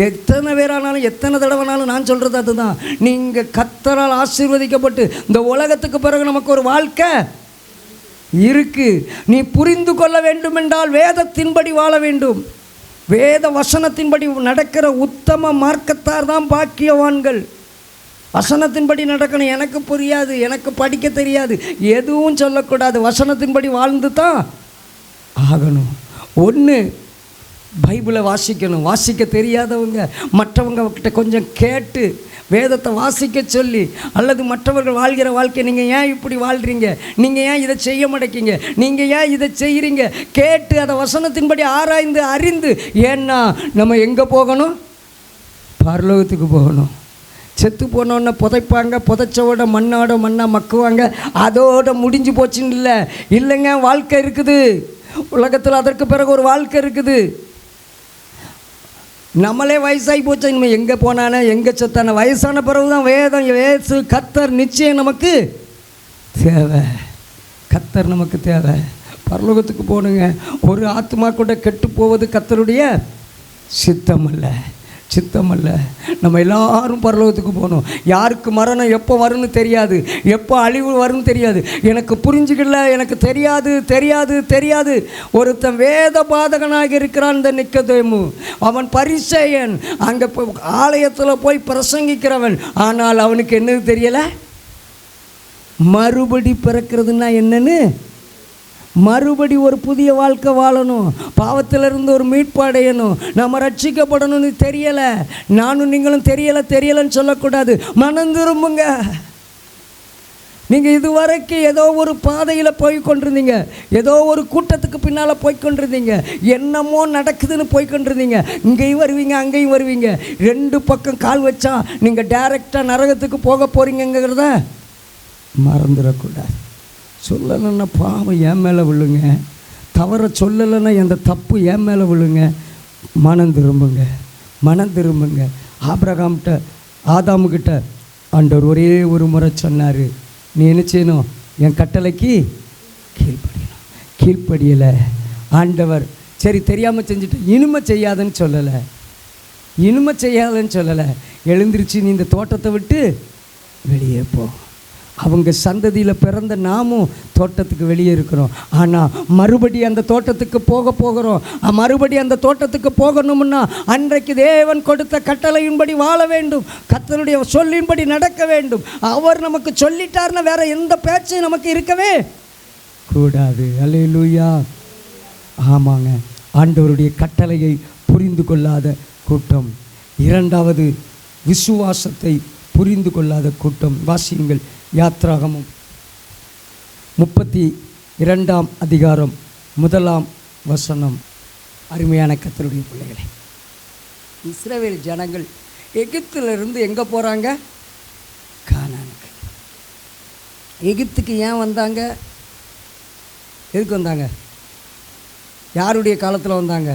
எத்தனை பேரானாலும் எத்தனை தடவைனாலும் நான் சொல்கிறது அதுதான். நீங்கள் கர்த்தரால் ஆசீர்வதிக்கப்பட்டு இந்த உலகத்துக்கு பிறகு நமக்கு ஒரு வாழ்க்கை இருக்குது. நீ புரிந்து கொள்ள வேண்டுமென்றால் வேதத்தின்படி வாழ வேண்டும். வேத வசனத்தின்படி நடக்கிற உத்தம மார்க்கத்தார் தான் பாக்கியவான்கள். வசனத்தின்படி நடக்கணும். எனக்கு புரியாது, எனக்கு படிக்க தெரியாது, எதுவும் சொல்லக்கூடாது. வசனத்தின்படி வாழ்ந்து தான் ஆகணும். ஒன்று பைபிளை வாசிக்கணும். வாசிக்க தெரியாதவங்க மற்றவங்க கிட்ட கொஞ்சம் கேட்டு வேதத்தை வாசிக்க சொல்லி, அல்லது மற்றவர்கள் வாழ்கிற வாழ்க்கை நீங்கள் ஏன் இப்படி வாழ்கிறீங்க, நீங்கள் ஏன் இதை செய்ய மாட்டேங்க, நீங்கள் ஏன் இதை செய்கிறீங்க கேட்டு அதை வசனத்தின்படி ஆராய்ந்து அறிந்து. ஏன்னா நம்ம எங்கே போகணும்? பரலோகத்துக்கு போகணும். செத்து போனோன்னு புதைப்பாங்க, புதைச்சோட மண்ணாக மக்குவாங்க, அதோட முடிஞ்சு போச்சுன்னு இல்லைங்க. வாழ்க்கை இருக்குது உலகத்தில். அதற்கு பிறகு ஒரு வாழ்க்கை இருக்குது. நம்மளே வயசாகி போச்சா, இனிமேல் எங்கே போனானே எங்கே செத்தான? வயசான பிறகு தான் வேதம் வேசு கர்த்தர் நிச்சயம் நமக்கு தேவை. கர்த்தர் நமக்கு தேவை. பரலோகத்துக்கு போகணுங்க. ஒரு ஆத்மா கூட கெட்டு போவது கர்த்தருடைய சித்தம் அல்ல. நம்ம எல்லாரும் பரலோகத்துக்கு போகணும். யாருக்கு மரணம் எப்போ வரும்னு தெரியாது, எப்போ அழிவு வரும்னு தெரியாது. எனக்கு புரிஞ்சுக்கல, எனக்கு தெரியாது. ஒருத்தன் வேத பாதகனாக இருக்கிறான் இந்த நிக்கதேமு. அவன் பரிசேயன், அங்கே ஆலயத்தில் போய் பிரசங்கிக்கிறவன். ஆனால் அவனுக்கு என்னது தெரியலை, மறுபடி பிறக்கிறதுனா என்னன்னு, மறுபடி ஒரு புதிய வாழ்க்கை வாழணும், பாவத்திலிருந்து ஒரு மீட்பு அடையணும், நம்ம ரட்சிக்கப்படணும்னு தெரியலை. நானும் நீங்களும் தெரியலைன்னு சொல்லக்கூடாது. மனம் திரும்புங்க. நீங்கள் இதுவரைக்கும் ஏதோ ஒரு பாதையில் போய்கொண்டிருந்தீங்க, ஏதோ ஒரு கூட்டத்துக்கு பின்னால் போய்கொண்டிருந்தீங்க, என்னமோ நடக்குதுன்னு போய்கொண்டிருந்தீங்க. இங்கேயும் வருவீங்க அங்கேயும் வருவீங்க. 2 பக்கம் கால் வச்சா நீங்கள் டைரெக்டாக நரகத்துக்கு போக போகிறீங்கிறத மறந்துடக்கூடாது. சொல்லலைன்னா பாவம் என் மேலே விழுங்க, தவற சொல்லலைன்னா அந்த தப்பு என் மேலே விழுங்க. மனம் திரும்புங்க. ஆதாமுக்கிட்ட ஆண்டவர் ஒரே ஒரு முறை சொன்னார், நீ என்ன செய்யணும், என் கட்டளைக்கு கீழ்ப்படியலை. ஆண்டவர் சரி தெரியாமல் செஞ்சுட்டு இனிமே செய்யாதுன்னு சொல்லலை. எழுந்திருச்சு நீ இந்த தோட்டத்தை விட்டு வெளியே போ. அவங்க சந்ததியில் பிறந்த நாமும் தோட்டத்துக்கு வெளியே இருக்கிறோம். ஆனால் மறுபடியும் அந்த தோட்டத்துக்கு போகிறோம். மறுபடியும் அந்த தோட்டத்துக்கு போகணும்னா அன்றைக்கு தேவன் கொடுத்த கட்டளையின்படி வாழ வேண்டும், கர்த்தருடைய சொல்லின்படி நடக்க வேண்டும். அவர் நமக்கு சொல்லிட்டார்னா வேற எந்த பேச்சும் நமக்கு இருக்கவே கூடாது. அல்லேலூயா. ஆமாங்க, ஆண்டவருடைய கட்டளையை புரிந்து கொள்ளாத கூட்டம். 2வது விசுவாசத்தை புரிந்து கொள்ளாத கூட்டம். வாசியுங்கள், யாத்ராகமம் 32ஆம் அதிகாரம் 1ஆம் வசனம். அருமையான கர்த்தருடைய பிள்ளைகளே, இஸ்ரவேல் ஜனங்கள் எகிப்திலிருந்து எங்கே போகிறாங்க? கானானுக்கு. எகிப்துக்கு ஏன் வந்தாங்க? எதுக்கு வந்தாங்க? யாருடைய காலத்தில் வந்தாங்க?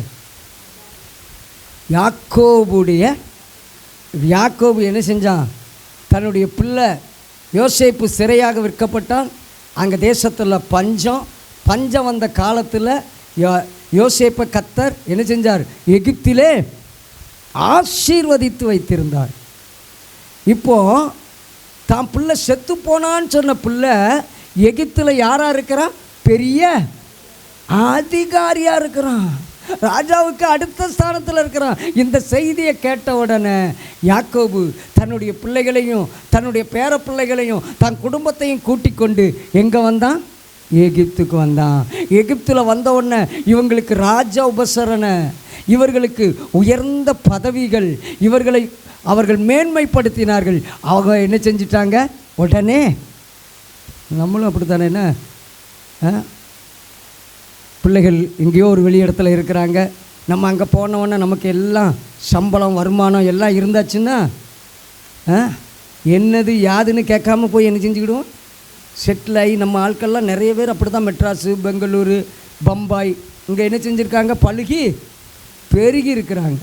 யாக்கோபு என்ன செஞ்சான்? தன்னுடைய பிள்ளை யோசேப்பு சிறையாக விற்கப்பட்டான். அங்கே தேசத்தில் பஞ்சம் வந்த காலத்தில் யோசேப்பை கர்த்தர் என்ன செஞ்சார்? எகிப்திலே ஆசீர்வதித்து வைத்திருந்தார். இப்போது தான் பிள்ளை செத்து போனான்னு சொன்ன பிள்ளை எகிப்தில் யாராக இருக்கிறா? பெரிய அதிகாரியாக இருக்கிறான், ராஜாவுக்கு அடுத்த ஸ்தானத்தில் இருக்கிறான். இந்த செய்தியை கேட்ட உடனே யாக்கோபு தன்னுடைய பிள்ளைகளையும் தன்னுடைய பேர பிள்ளைகளையும் தன் குடும்பத்தையும் கூட்டிக் கொண்டு எங்கே வந்தான்? எகிப்துக்கு வந்தான். எகிப்தில் வந்த உடனே இவங்களுக்கு ராஜா உபசரணை, இவர்களுக்கு உயர்ந்த பதவிகள், இவர்களை அவர்கள் மேன்மைப்படுத்தினார்கள். அவங்க என்ன செஞ்சிட்டாங்க? உடனே நம்மளும் அப்படி தானே, என்ன பிள்ளைகள் எங்கேயோ ஒரு வெளி இடத்துல இருக்கிறாங்க, நம்ம அங்கே போனோன்னே நமக்கு எல்லாம் சம்பளம் வருமானம் எல்லாம் இருந்தாச்சுன்னா என்னது யாதுன்னு கேட்காம போய் என்ன செஞ்சுக்கிடுவோம்? செட்டில் ஆகி நம்ம ஆட்கள்லாம் நிறைய பேர் அப்படி தான் மெட்ராஸு, பெங்களூரு, பம்பாய் இங்கே என்ன செஞ்சுருக்காங்க? பழுகி பெருகி இருக்கிறாங்க.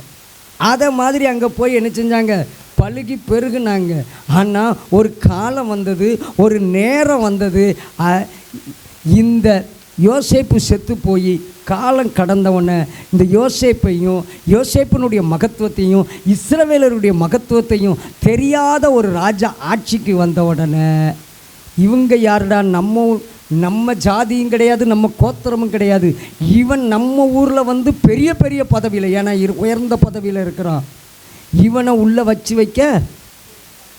அதை மாதிரி அங்கே போய் என்ன செஞ்சாங்க? பழுகி பெருகுனாங்க. ஆனால் ஒரு காலம் வந்தது, ஒரு நேரம் வந்தது, இந்த யோசேப்பு செத்து போய் காலம் கடந்தவொடனே இந்த யோசேப்பையும் யோசேப்பினுடைய மகத்துவத்தையும் இஸ்ரவேலருடைய மகத்துவத்தையும் தெரியாத ஒரு ராஜா ஆட்சிக்கு வந்த உடனே இவங்க யாருடா? நம்ம ஜாதியும் கிடையாது, நம்ம கோத்திரமும் கிடையாது, இவன் நம்ம ஊரில் வந்து பெரிய பெரிய பதவியில், ஏன்னா உயர்ந்த பதவியில் இருக்கிறான், இவனை உள்ளே வச்சு வைக்க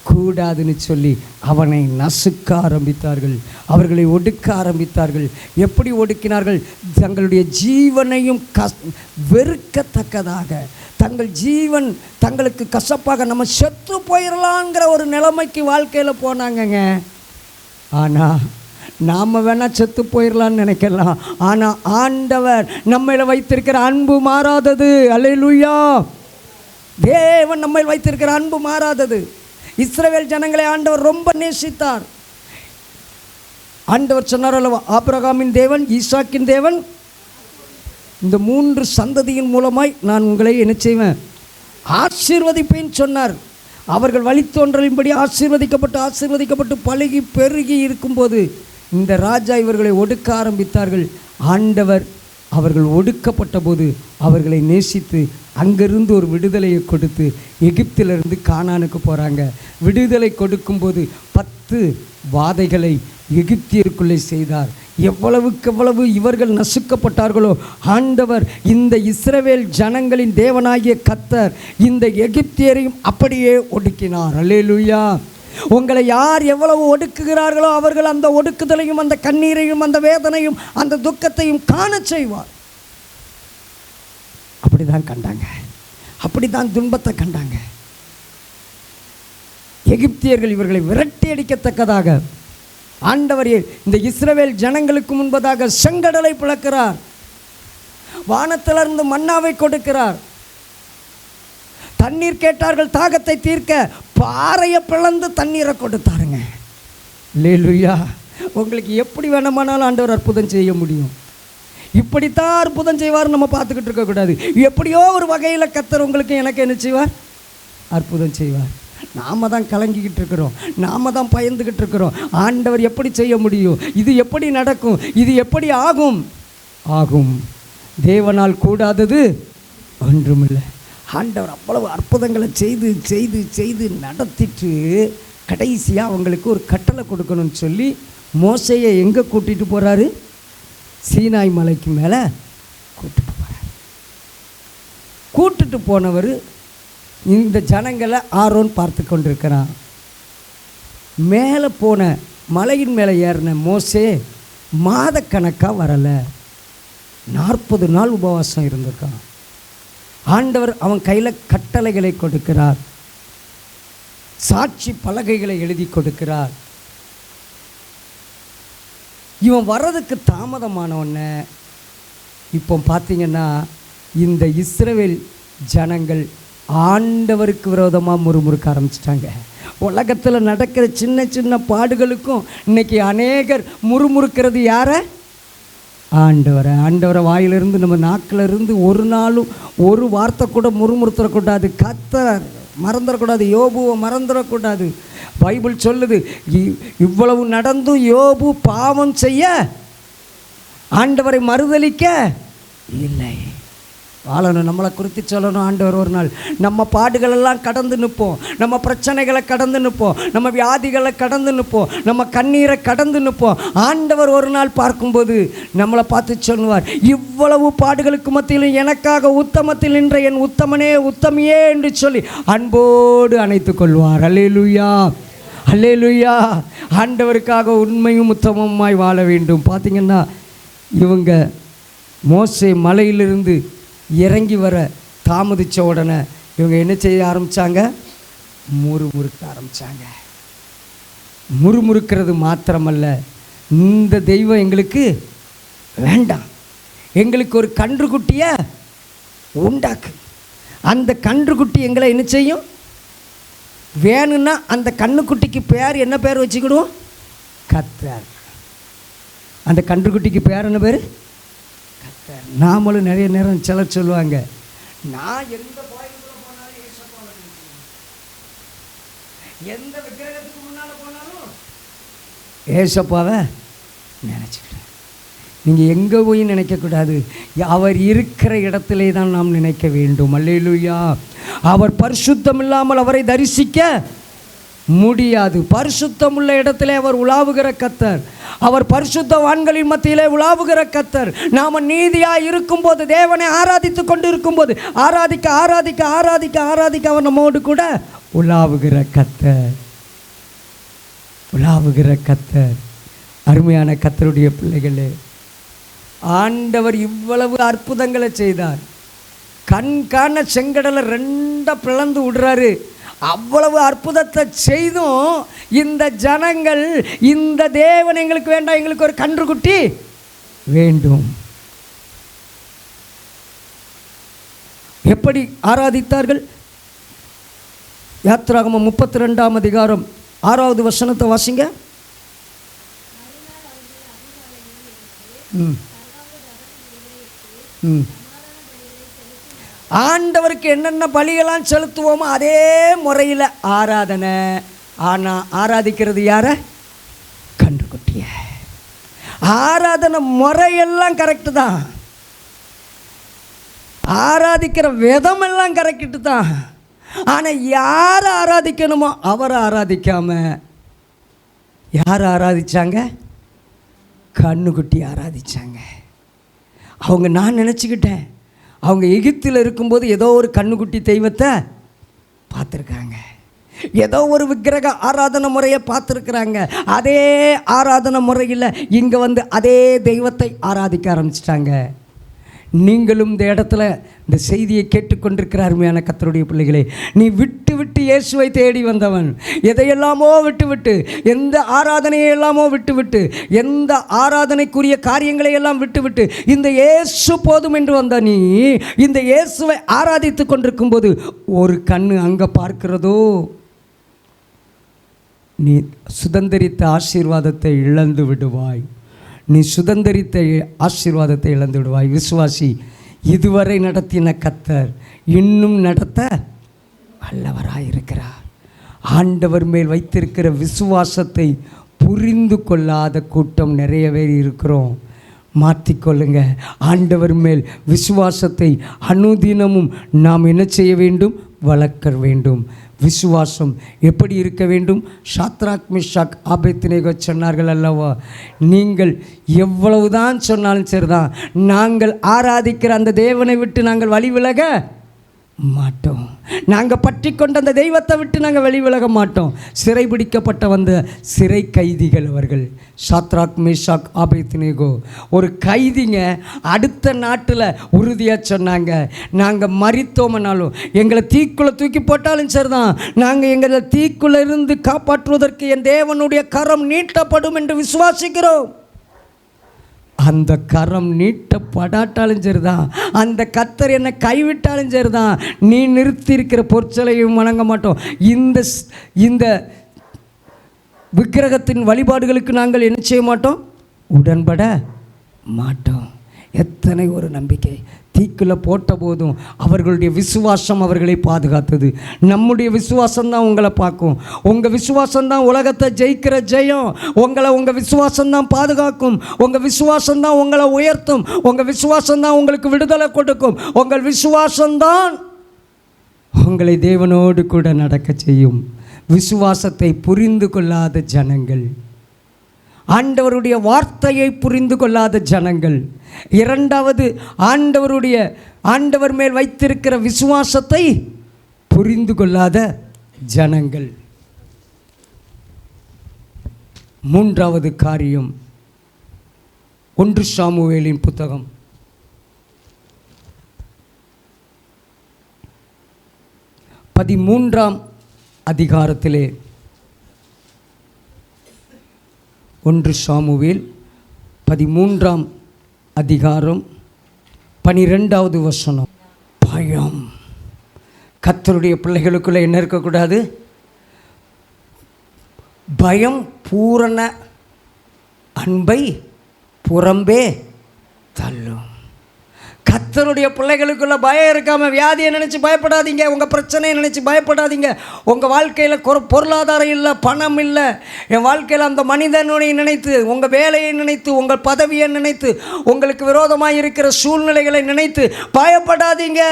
கூடாதுன்னு சொல்லி அவனை நசுக்க ஆரம்பித்தார்கள், அவர்களை ஒடுக்க ஆரம்பித்தார்கள். எப்படி ஒடுக்கினார்கள்? தங்களுடைய ஜீவனையும் வெறுக்கத்தக்கதாக, தங்கள் ஜீவன் தங்களுக்கு கசப்பாக, நம்ம செத்து போயிடலாங்கிற ஒரு நிலைமைக்கு வாழ்க்கையில் போனாங்கங்க. ஆனால் நாம் வேணால் செத்து போயிடலான்னு நினைக்கலாம், ஆனால் ஆண்டவர் நம்மள வைத்திருக்கிற அன்பு மாறாதது. அல்லேலூயா! தேவன் நம்மை வைத்திருக்கிற அன்பு மாறாதது. இஸ்ரவேல் ஜனங்களை ஆண்டவர் ரொம்ப நேசித்தார். ஆண்டவர் சொன்னார் அல்லவா, ஆபிரகாமின் தேவன், ஈசாக்கின் தேவன், இந்த 3 சந்ததியின் மூலமாய் நான் உங்களை என்ன செய்வேன்? ஆசீர்வதிப்பேன்னு சொன்னார். அவர்கள் வழித்தோன்றலின்படி ஆசீர்வதிக்கப்பட்டு பழகி பெருகி இருக்கும்போது இந்த ராஜா இவர்களை ஒடுக்க ஆரம்பித்தார்கள். ஆண்டவர் அவர்கள் ஒடுக்கப்பட்ட போது அவர்களை நேசித்து அங்கிருந்து ஒரு விடுதலையை கொடுத்து எகிப்திலிருந்து கானானுக்கு போகிறாங்க. விடுதலை கொடுக்கும்போது 10 வாதைகளை எகிப்தியருக்குள்ளே செய்தார். எவ்வளவுக்கு இவர்கள் நசுக்கப்பட்டார்களோ ஆண்டவர் இந்த இஸ்ரவேல் ஜனங்களின் தேவனாகிய கர்த்தர் இந்த எகிப்தியரையும் அப்படியே ஒடுக்கினார். அல்லேலூயா! உங்களை யார் எவ்வளவு ஒடுக்குகிறார்களோ அவர்கள் அந்த ஒடுக்குதலையும் அந்த கண்ணீரையும் அந்த வேதனையும் அந்த துக்கத்தையும் காண செய்வார். அப்படிதான் கண்டாங்க, அப்படிதான் துன்பத்தை கண்டாங்க. எகிப்தியர்கள் இவர்களை விரட்டி அடிக்கத்தக்கதாக ஆண்டவர் இந்த இஸ்ரவேல் ஜனங்களுக்கு முன்பதாக செங்கடலை பிளக்கிறார், வானத்திலிருந்து மன்னாவை கொடுக்கிறார். தண்ணீர் கேட்டார்கள், தாகத்தை தீர்க்க பாறையை பிளந்து தண்ணீரை கொடுத்தாருங்க. அல்லேலூயா! உங்களுக்கு எப்படி வேணுமானாலும் ஆண்டவர் அற்புதம் செய்ய முடியும். இப்படித்தான் அற்புதம் செய்வார் நம்ம பார்த்துக்கிட்டு இருக்கக்கூடாது. எப்படியோ ஒரு வகையில் கர்த்தர் உங்களுக்கு எனக்கு என்ன செய்வார்? அற்புதம் செய்வார். நாம் தான் கலங்கிக்கிட்டு இருக்கிறோம், நாம் தான் பயந்துக்கிட்டு இருக்கிறோம். ஆண்டவர் எப்படி செய்ய முடியும்? இது எப்படி நடக்கும்? இது எப்படி ஆகும்? ஆகும். தேவனால் கூடாதது ஒன்றுமில்லை. ஆண்டவர் அவ்வளவு அற்புதங்களை செய்து செய்து செய்து நடத்திட்டு கடைசியாக அவங்களுக்கு ஒரு கட்டளை கொடுக்கணும்னு சொல்லி மோசையை எங்கே கூட்டிகிட்டு போகிறாரு? சீனாய் மலைக்கு மேலே கூட்டிட்டு போகிறார். கூட்டிட்டு போனவர் இந்த ஜனங்களை ஆரோன் பார்த்து கொண்டிருக்கிறான். மேலே போன மலையின் மேலே ஏறின மோசே மாதக்கணக்காக வரலை, 40 நாள் உபவாசம் இருந்திருக்கான். ஆண்டவர் அவன் கையில் கட்டளைகளை கொடுக்கிறார், சாட்சி பலகைகளை எழுதி கொடுக்கிறார். இவன் வர்றதுக்கு தாமதமானவொன்னே இப்போ பார்த்தீங்கன்னா இந்த இஸ்ரவேல் ஜனங்கள் ஆண்டவருக்கு விரோதமாக முறுமுறுக்க ஆரம்பிச்சிட்டாங்க. உலகத்தில் நடக்கிற சின்ன சின்ன பாடுகளுக்கும் இன்னைக்கு அநேகர் முறுமுறுக்கிறது யாரை? ஆண்டவரை வாயிலிருந்து நம்ம நாக்கிலிருந்து ஒரு நாளும் ஒரு வார்த்தை கூட முறுமுறுத்தரக்கூடாது. கர்த்தர் மறந்துடக்கூடாது, யோபுவை மறந்துடக்கூடாது. பைபிள் சொல்லுது, இவ்வளவு நடந்தும் யோபு பாவம் செய்ய ஆண்டவரை மறுதலிக்க இல்லை. வாழணும். நம்மளை குறித்து சொல்லணும். ஆண்டவர் ஒரு நாள் நம்ம பாடுகளெல்லாம் கடந்து நிற்போம், நம்ம பிரச்சனைகளை கடந்து நிற்போம், நம்ம வியாதிகளை கடந்து நிற்போம், நம்ம கண்ணீரை கடந்து நிற்போம். ஆண்டவர் ஒரு நாள் பார்க்கும்போது நம்மளை பார்த்து சொல்லுவார், இவ்வளவு பாடுகளுக்கு மத்தியிலும் எனக்காக உத்தமத்தில் நின்ற என் உத்தமனே உத்தமியே என்று சொல்லி அன்போடு அணைத்து கொள்வார். அல்லேலூயா, அல்லேலூயா. ஆண்டவருக்காக உண்மையும் உத்தமமாய் வாழ வேண்டும். பார்த்திங்கன்னா இவங்க மோசே மலையிலிருந்து இறங்கி வர தாமதித்த உடனே இவங்க என்ன செய்ய ஆரம்பித்தாங்க? முறுமுறுக்க ஆரம்பித்தாங்க. முறுமுறுக்கிறது மாத்திரமல்ல, இந்த தெய்வம் எங்களுக்கு வேண்டாம், எங்களுக்கு ஒரு கன்றுக்குட்டியை உண்டாக்கு. அந்த கன்றுக்குட்டி எங்களை என்ன செய்யும்? வேணும்னா அந்த கன்றுக்குட்டிக்கு பேர் என்ன பேர் வச்சுக்கிடுவோம்? கர்த்தர். அந்த கன்றுக்குட்டிக்கு பேர் என்ன பேர்? கர்த்தர். நாமளும் நிறைய நேரம் சிலர் சொல்லுவாங்க, நான் எந்த கோயிலுக்குள்ள போனாலும் ஏசப்பாவை நினைக்கிறேன், எந்த விக்கிரகத்துக்கு முன்னால் போனாலும் ஏசப்பாவை நினச்சிக்கிறேன். நீங்கள் எங்கே போய் நினைக்கக்கூடாது, அவர் இருக்கிற இடத்திலே தான் நாம் நினைக்க வேண்டும். அல்லேலூயா. அவர் பரிசுத்தம் இல்லாமல் அவரை தரிசிக்க முடியாது. பரிசுத்தம் உள்ள இடத்திலே அவர் உலாவுகிற கர்த்தர், அவர் பரிசுத்தவான்களின் மத்தியிலே உலாவுகிற கர்த்தர். நாம் நீதியாக இருக்கும்போது, தேவனை ஆராதித்து கொண்டு இருக்கும்போது, ஆராதிக்க ஆராதிக்க ஆராதிக்க ஆராதிக்க அவர் நம்மோடு கூட உலாவுகிற கர்த்தர், உலாவுகிற கர்த்தர். அருமையான கர்த்தருடைய பிள்ளைகளே, ஆண்டவர் இவ்வளவு அற்புதங்களை செய்தார். கண் காண செங்கடலை ரெண்டாக பிளந்து விடுறாரு. அவ்வளவு அற்புதத்தை செய்தும் இந்த ஜனங்கள், இந்த தேவன் எங்களுக்கு வேண்டாம், எங்களுக்கு ஒரு கன்றுக்குட்டி வேண்டும். எப்படி ஆராதித்தார்கள்? யாத்திராகமம் 32ஆம் அதிகாரம் 6வது வசனத்தை வாசிங்க. ஆண்டவருக்கு என்னென்ன பலியெல்லாம் செலுத்துவோமோ அதே முறையில் ஆராதனை. ஆனால் ஆராதிக்கிறது யார? கன்றுக்குட்டிய. ஆராதனை முறையெல்லாம் கரெக்டு தான், ஆராதிக்கிற விதமெல்லாம் கரெக்டு தான். ஆனால் யாரை ஆராதிக்கணுமோ அவரை ஆராதிக்காம யாரை ஆராதிச்சாங்க? கன்றுக்குட்டி ஆராதிச்சாங்க. அவங்க, நான் நினச்சிக்கிட்டேன் அவங்க எகிப்தில் இருக்கும்போது ஏதோ ஒரு கன்றுக்குட்டி தெய்வத்தை பார்த்துருக்காங்க, ஏதோ ஒரு விக்கிரக ஆராதனை முறையை பார்த்துருக்குறாங்க. அதே ஆராதனை முறையில் இங்கே வந்து அதே தெய்வத்தை ஆராதிக்க ஆரம்பிச்சிட்டாங்க. நீங்களும் இந்த இடத்துல இந்த செய்தியை கேட்டுக்கொண்டிருக்கிற அருமையான கர்த்தருடைய பிள்ளைகளே, நீ விட்டு விட்டு இயேசுவை தேடி வந்தவன், எதையெல்லாமோ விட்டு விட்டு, எந்த ஆராதனையை எல்லாமோ விட்டு விட்டு, எந்த ஆராதனைக்குரிய காரியங்களை எல்லாம் விட்டு விட்டு, இந்த இயேசு போதும் என்று வந்த நீ இந்த இயேசுவை ஆராதித்து கொண்டிருக்கும் போது ஒரு கண்ணு அங்கே பார்க்கிறதோ, நீ சுதந்திரித்த ஆசீர்வாதத்தை இழந்து விடுவாய். நீ சுதந்திரித்த ஆசீர்வாதத்தை இழந்து விடுவாய். விசுவாசி, இதுவரை நடத்தின கர்த்தர் இன்னும் நடத்த வல்லவராயிருக்கிறார். ஆண்டவர் மேல் வைத்திருக்கிற விசுவாசத்தை புரிந்து கொள்ளாத கூட்டம் நிறைய பேர் இருக்கிறோம். மாற்றிக்கொள்ளுங்க. ஆண்டவர் மேல் விசுவாசத்தை அனுதினமும் நாம் என்ன செய்ய வேண்டும்? வளர்க்க வேண்டும். விசுவாசம் எப்படி இருக்க வேண்டும்? சாத்ராக் மிஷாக் ஆபேத்நேகோ சொன்னார்கள் அல்லவா, நீங்கள் எவ்வளவுதான் சொன்னாலும் சரிதான், நாங்கள் ஆராதிக்கிற அந்த தேவனை விட்டு நாங்கள் வழி விலக மாட்டோம், நாங்கள் பற்றி கொண்ட அந்த தெய்வத்தை விட்டு நாங்கள் வழி விலக மாட்டோம். சிறைபிடிக்கப்பட்ட வந்த சிறை கைதிகள் அவர்கள். சாத்ராக் மேஷாக் ஆபேத்நேகோ ஒரு கைதிங்க. அடுத்த நாட்டில் உறுதியாக சொன்னாங்க, நாங்கள் மரித்தோம்னாலும், எங்களை தீக்குள்ளே தூக்கி போட்டாலும் சரிதான், நாங்கள் எங்களை தீக்குள்ளே இருந்து காப்பாற்றுவதற்கு என் தேவனுடைய கரம் நீட்டப்படும் என்று விசுவாசிக்கிறோம். அந்த கரம் நீட்டப்படாட்டாலும் சரிதான், அந்த கர்த்தர் என்னை கைவிட்டாலும் சரிதான், நீ நிறுத்தி இருக்கிற பொற்சலையும் வணங்க மாட்டோம். இந்த விக்கிரகத்தின் வழிபாடுகளுக்கு நாங்கள் என்ன செய்ய மாட்டோம்? உடன்பட மாட்டோம். எத்தனை ஒரு நம்பிக்கை! தீக்குள்ள போட்ட போதும் அவர்களுடைய விசுவாசம் அவர்களை பாதுகாத்தது. நம்முடைய விசுவாசம்தான் உங்களை பார்க்கும். உங்கள் விசுவாசம்தான் உலகத்தை ஜெயிக்கிற ஜெயம். உங்கள் விசுவாசம்தான் பாதுகாக்கும். உங்கள் விசுவாசம்தான் உங்களை உயர்த்தும். உங்கள் விசுவாசம்தான் உங்களுக்கு விடுதலை கொடுக்கும். உங்கள் விசுவாசம்தான் உங்களை தேவனோடு கூட நடக்க செய்யும். விசுவாசத்தை புரிந்து கொள்ளாத ஜனங்கள், ஆண்டவருடைய வார்த்தையை புரிந்து கொள்ளாத ஜனங்கள், இரண்டாவது ஆண்டவர் மேல் வைத்திருக்கிற விசுவாசத்தை புரிந்து கொள்ளாத ஜனங்கள். மூன்றாவது காரியம், 1 சாமுவேலின் புத்தகம் 13ஆம் அதிகாரத்திலே 1 சாமுவேல் 13ஆம் அதிகாரம் 12வது வசனம். பயம். கர்த்தருடைய பிள்ளைகளுக்குள்ளே என்ன இருக்கக்கூடாது? பயம் பூரண அன்பை புறம்பே தள்ளும். கர்த்தருடைய பிள்ளைகளுக்குள்ள பயம் இருக்காமல் வியாதியை நினச்சி பயப்படாதீங்க. உங்கள் பிரச்சனையை நினச்சி பயப்படாதீங்க. உங்கள் வாழ்க்கையில் பொருளாதாரம் இல்லை, பணம் இல்லை, என் வாழ்க்கையில் அந்த மனிதனுடைய நினைத்து, உங்கள் வேலையை நினைத்து, உங்கள் பதவியை நினைத்து, உங்களுக்கு விரோதமாக இருக்கிற சூழ்நிலைகளை நினைத்து பயப்படாதீங்க.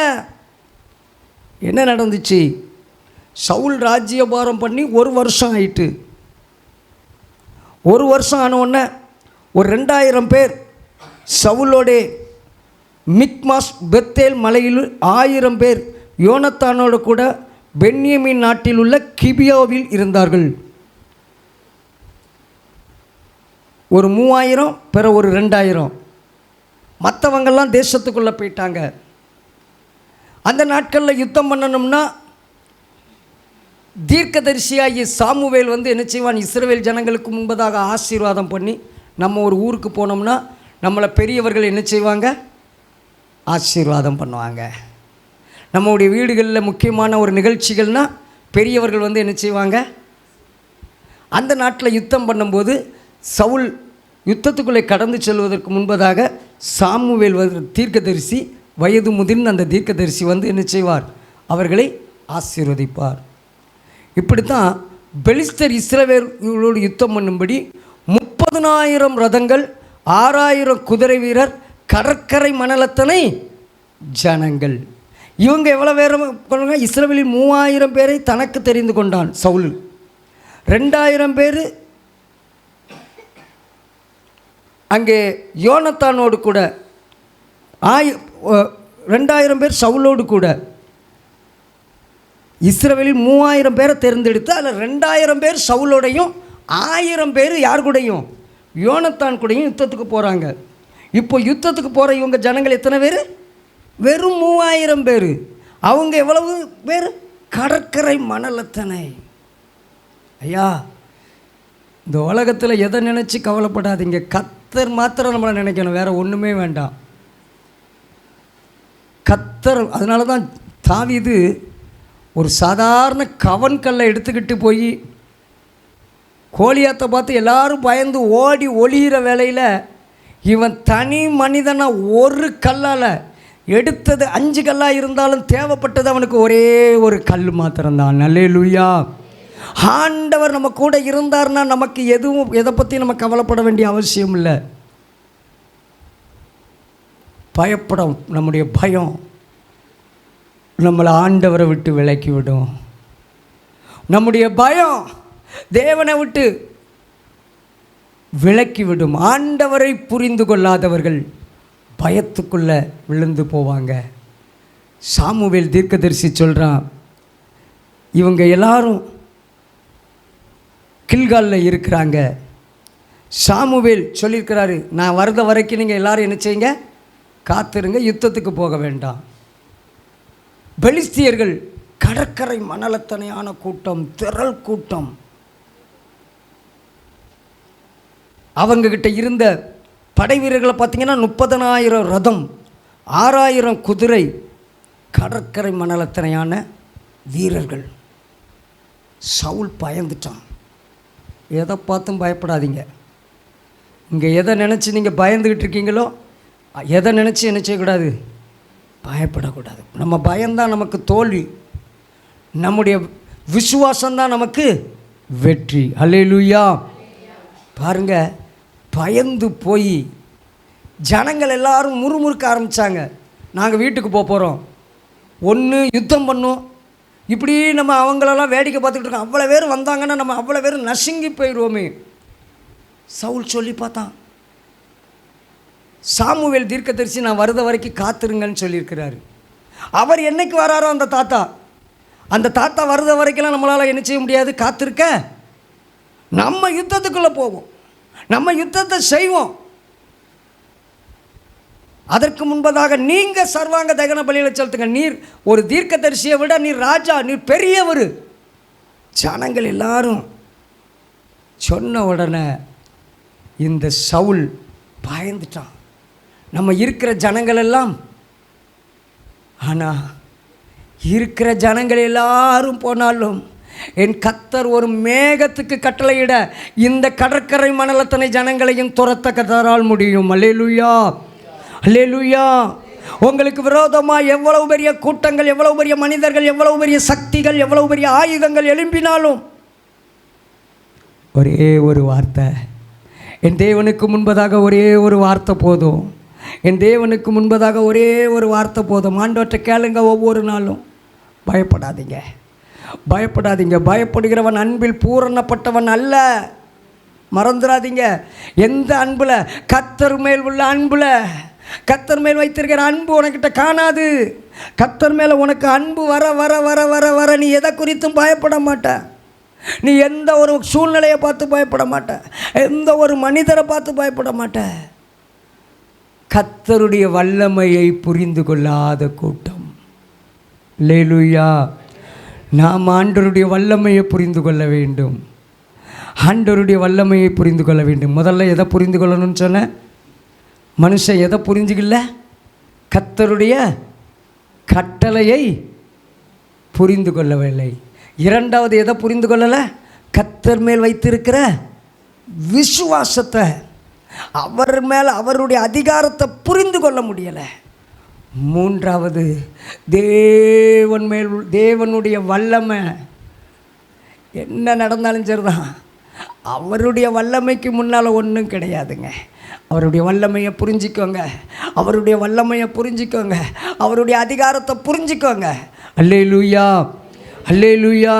என்ன நடந்துச்சு? சவுல் ராஜ்யபாரம் பண்ணி 1 வருஷம் ஆயிட்டு. 1 வருஷம் ஆனவுடனே ஒரு 2000 பேர் சவுலோடே மிக்மாஸ் பெத்தேல் மலையில் 1000 பேர் யோனத்தானோடு கூட பென்யமீன் நாட்டில் உள்ள கிபியாவில் இருந்தார்கள். ஒரு 3000, பிற ஒரு 2000. மற்றவங்கெல்லாம் தேசத்துக்குள்ளே போயிட்டாங்க. அந்த நாட்களில் யுத்தம் பண்ணணும்னா தீர்க்கதரிசியாகிய சாமுவேல் என்ன செய்வான்? இஸ்ரவேல் ஜனங்களுக்கு முன்பதாக ஆசீர்வாதம் பண்ணி, நம்ம ஒரு ஊருக்கு போனோம்னா நம்மளை பெரியவர்கள் என்ன செய்வாங்க? ஆசீர்வாதம் பண்ணுவாங்க. நம்முடைய வீடுகளில் முக்கியமான ஒரு நிகழ்ச்சிகள்னால் பெரியவர்கள் என்ன செய்வாங்க? அந்த நாட்டில் யுத்தம் பண்ணும்போது சவுல் யுத்தத்துக்குள்ளே கடந்து செல்வதற்கு முன்பதாக சாமுவேல் தீர்க்கதரிசி, வயது முதிர்ந்த அந்த தீர்க்கதரிசி என்ன செய்வார்? அவர்களை ஆசீர்வதிப்பார். இப்படித்தான் பெலிஸ்தர் இஸ்ரவேலோடு யுத்தம் பண்ணும்படி 30,000 ரதங்கள், 6,000 குதிரை வீரர், கடற்கரை மணலத்தனை ஜனங்கள். இவங்க எவ்வளோ பேர்? இஸ்ரவேலில் 3,000 பேரை தனக்கு தெரிந்து கொண்டான் சவுல். 2,000 பேர் அங்கே யோனத்தானோடு கூட, 2,000 பேர் சவுலோடு கூட. இஸ்ரவேலில் 3,000 பேரை தேர்ந்தெடுத்து அதில் 2,000 பேர் சவுலோடையும் 1,000 பேர் யார் கூடயும்? யோனத்தான் கூடயும் யுத்தத்துக்கு போகிறாங்க. இப்போ யுத்தத்துக்கு போகிற இவங்க ஜனங்கள் எத்தனை பேர்? வெறும் 3,000 பேர். அவங்க எவ்வளவு பேர்? கடற்கரை மணலத்தனை. ஐயா, இந்த உலகத்தில் எதை நினச்சி கவலைப்படாதீங்க. கர்த்தர் மாத்திரம் நம்மளை நினைக்கணும், வேறு ஒன்றுமே வேண்டாம். கர்த்தர். அதனால தான் தாவீது ஒரு சாதாரண கவன்கல்லை எடுத்துக்கிட்டு போய் கோலியாத்தை பார்த்து எல்லாரும் பயந்து ஓடி ஒளிகிற வேளையில், இவன் தனி மனிதனாக ஒரு கல்லால் எடுத்தது 5 கல்லாக இருந்தாலும் தேவைப்பட்டது அவனுக்கு ஒரே ஒரு கல் மாத்திரம்தான். அல்லேலூயா. ஆண்டவர் நம்ம கூட இருந்தார்னா நமக்கு எதை பற்றி நம்ம கவலைப்பட வேண்டிய அவசியம் இல்லை. பயப்படும். நம்முடைய பயம் நம்மளை ஆண்டவரை விட்டு விலக்கி விடும். நம்முடைய பயம் தேவனை விட்டு விலக்கிவிடும். ஆண்டவரை புரிந்து கொள்ளாதவர்கள் பயத்துக்குள்ளே விழுந்து போவாங்க. சாமுவேல் தீர்க்கதரிசி சொல்கிறான், இவங்க எல்லாரும் கில்காலில் இருக்கிறாங்க. சாமுவேல் சொல்லியிருக்கிறாரு, நான் வரத வரைக்கும் நீங்கள் எல்லோரும் என்ன செய்யுங்க? காத்திருங்க, யுத்தத்துக்கு போக வேண்டாம். பெலிஸ்தியர்கள் கடற்கரை மணலத்தனையான கூட்டம், திரள் கூட்டம். அவங்கக்கிட்ட இருந்த படை வீரர்களை பார்த்திங்கன்னா 30,000 ரதம், 6,000 குதிரை, கடற்கரை மணலத்தனையான வீரர்கள். சவுல் பயந்துட்டான். எதை பார்த்தும் பயப்படாதீங்க. இங்கே எதை நினச்சி நீங்கள் பயந்துக்கிட்டு இருக்கீங்களோ, எதை நினச்சி என்ன செய்யக்கூடாது? பயப்படக்கூடாது. நம்ம பயம்தான் நமக்கு தோல்வி, நம்முடைய விசுவாசம்தான் நமக்கு வெற்றி. அல்லேலூயா. பாருங்க, பயந்து போய் ஜனங்கள் எல்லாரும் முறுமுறுக்க ஆரம்பித்தாங்க. நாங்கள் வீட்டுக்கு போகிறோம், ஒன்று யுத்தம் பண்ணோம், இப்படி நம்ம அவங்களெல்லாம் வேடிக்கை பார்த்துக்கிட்டு இருக்கோம். அவ்வளோ பேர் வந்தாங்கன்னா நம்ம அவ்வளோ பேர் நசுங்கி போயிடுவோமே. சவுல் சொல்லி பார்த்தான். சாமுவேல் தீர்க்கதரிசி நான் வருத வரைக்கும் காத்திருங்கன்னு சொல்லியிருக்கிறாரு. அவர் என்னைக்கு வராரோ அந்த தாத்தா வருத வரைக்கும்லாம் நம்மளால் என்ன செய்ய முடியாது, காத்திருக்க. நம்ம யுத்தத்துக்குள்ளே போவோம், நம்ம யுத்தத்தை செய்வோம். அதற்கு முன்பதாக நீங்கள் சர்வாங்க தகன பலியில் செலுத்துங்க. நீர் ஒரு தீர்க்கதரிசியை விட நீர் ராஜா, நீர் பெரியவர். ஜனங்கள் எல்லாரும் சொன்ன உடனே இந்த சவுல் பயந்துட்டான். நம்ம இருக்கிற ஜனங்கள் எல்லாம், ஆனால் இருக்கிற ஜனங்கள் எல்லாரும் போனாலும் என் கர்த்தர் ஒரு மேகத்துக்கு கட்டளையிட இந்த கடற்கரை மணலத்தனை ஜனங்களையும் துரத்த கர்த்தரால் முடியும். அல்லேலூயா, அல்லேலூயா. உங்களுக்கு விரோதமாக எவ்வளவு பெரிய கூட்டங்கள், எவ்வளவு பெரிய மனிதர்கள், எவ்வளவு பெரிய சக்திகள், எவ்வளவு பெரிய ஆயுதங்கள் எழும்பினாலும் ஒரே ஒரு வார்த்தை, என் தேவனுக்கு முன்பதாக ஒரே ஒரு வார்த்தை போதும். என் தேவனுக்கு முன்பதாக ஒரே ஒரு வார்த்தை போதும். ஆண்டவற்றை கேளுங்க ஒவ்வொரு நாளும். பயப்படாதீங்க, பயப்படாதீங்க. பயப்படுகிறவன் அன்பில் பூரணப்பட்டவன் அல்ல. மறந்துடாதீங்க. எந்த அன்பில்? கர்த்தர் மேல் உள்ள அன்பில். கர்த்தர் மேல் வைத்திருக்கிற அன்பு உனக்கிட்ட காணாது. கர்த்தர் மேலே உனக்கு அன்பு வர வர வர வர வர நீ எதை குறித்தும் பயப்பட மாட்ட. நீ எந்த ஒரு சூழ்நிலையை பார்த்து பயப்பட மாட்ட, எந்த ஒரு மனிதரை பார்த்து பயப்பட மாட்ட. கர்த்தருடைய வல்லமையை புரிந்து கொள்ளாத கூட்டம். அல்லேலூயா. நாம் ஆண்டவருடைய வல்லமையை புரிந்து கொள்ள வேண்டும். ஆண்டவருடைய வல்லமையை புரிந்து கொள்ள வேண்டும். முதல்ல எதை புரிந்து கொள்ளணும்னு சொன்ன? மனுஷன் எதை புரிஞ்சுக்கல? கர்த்தருடைய கட்டளையை புரிந்து கொள்ளவில்லை. இரண்டாவது எதை புரிந்து கொள்ளலை? கர்த்தர் மேல் வைத்திருக்கிற விசுவாசத்தை, அவர் மேலே அவருடைய அதிகாரத்தை புரிந்து கொள்ள முடியலை. மூன்றாவது தேவன் மேல், தேவனுடைய வல்லமை. என்ன நடந்தாலும் சரிதான், அவருடைய வல்லமைக்கு முன்னால் ஒன்றும் கிடையாதுங்க. அவருடைய வல்லமையை புரிஞ்சிக்கோங்க, அவருடைய வல்லமையை புரிஞ்சிக்கோங்க, அவருடைய அதிகாரத்தை புரிஞ்சிக்கோங்க. அல்லேலூயா, அல்லேலூயா.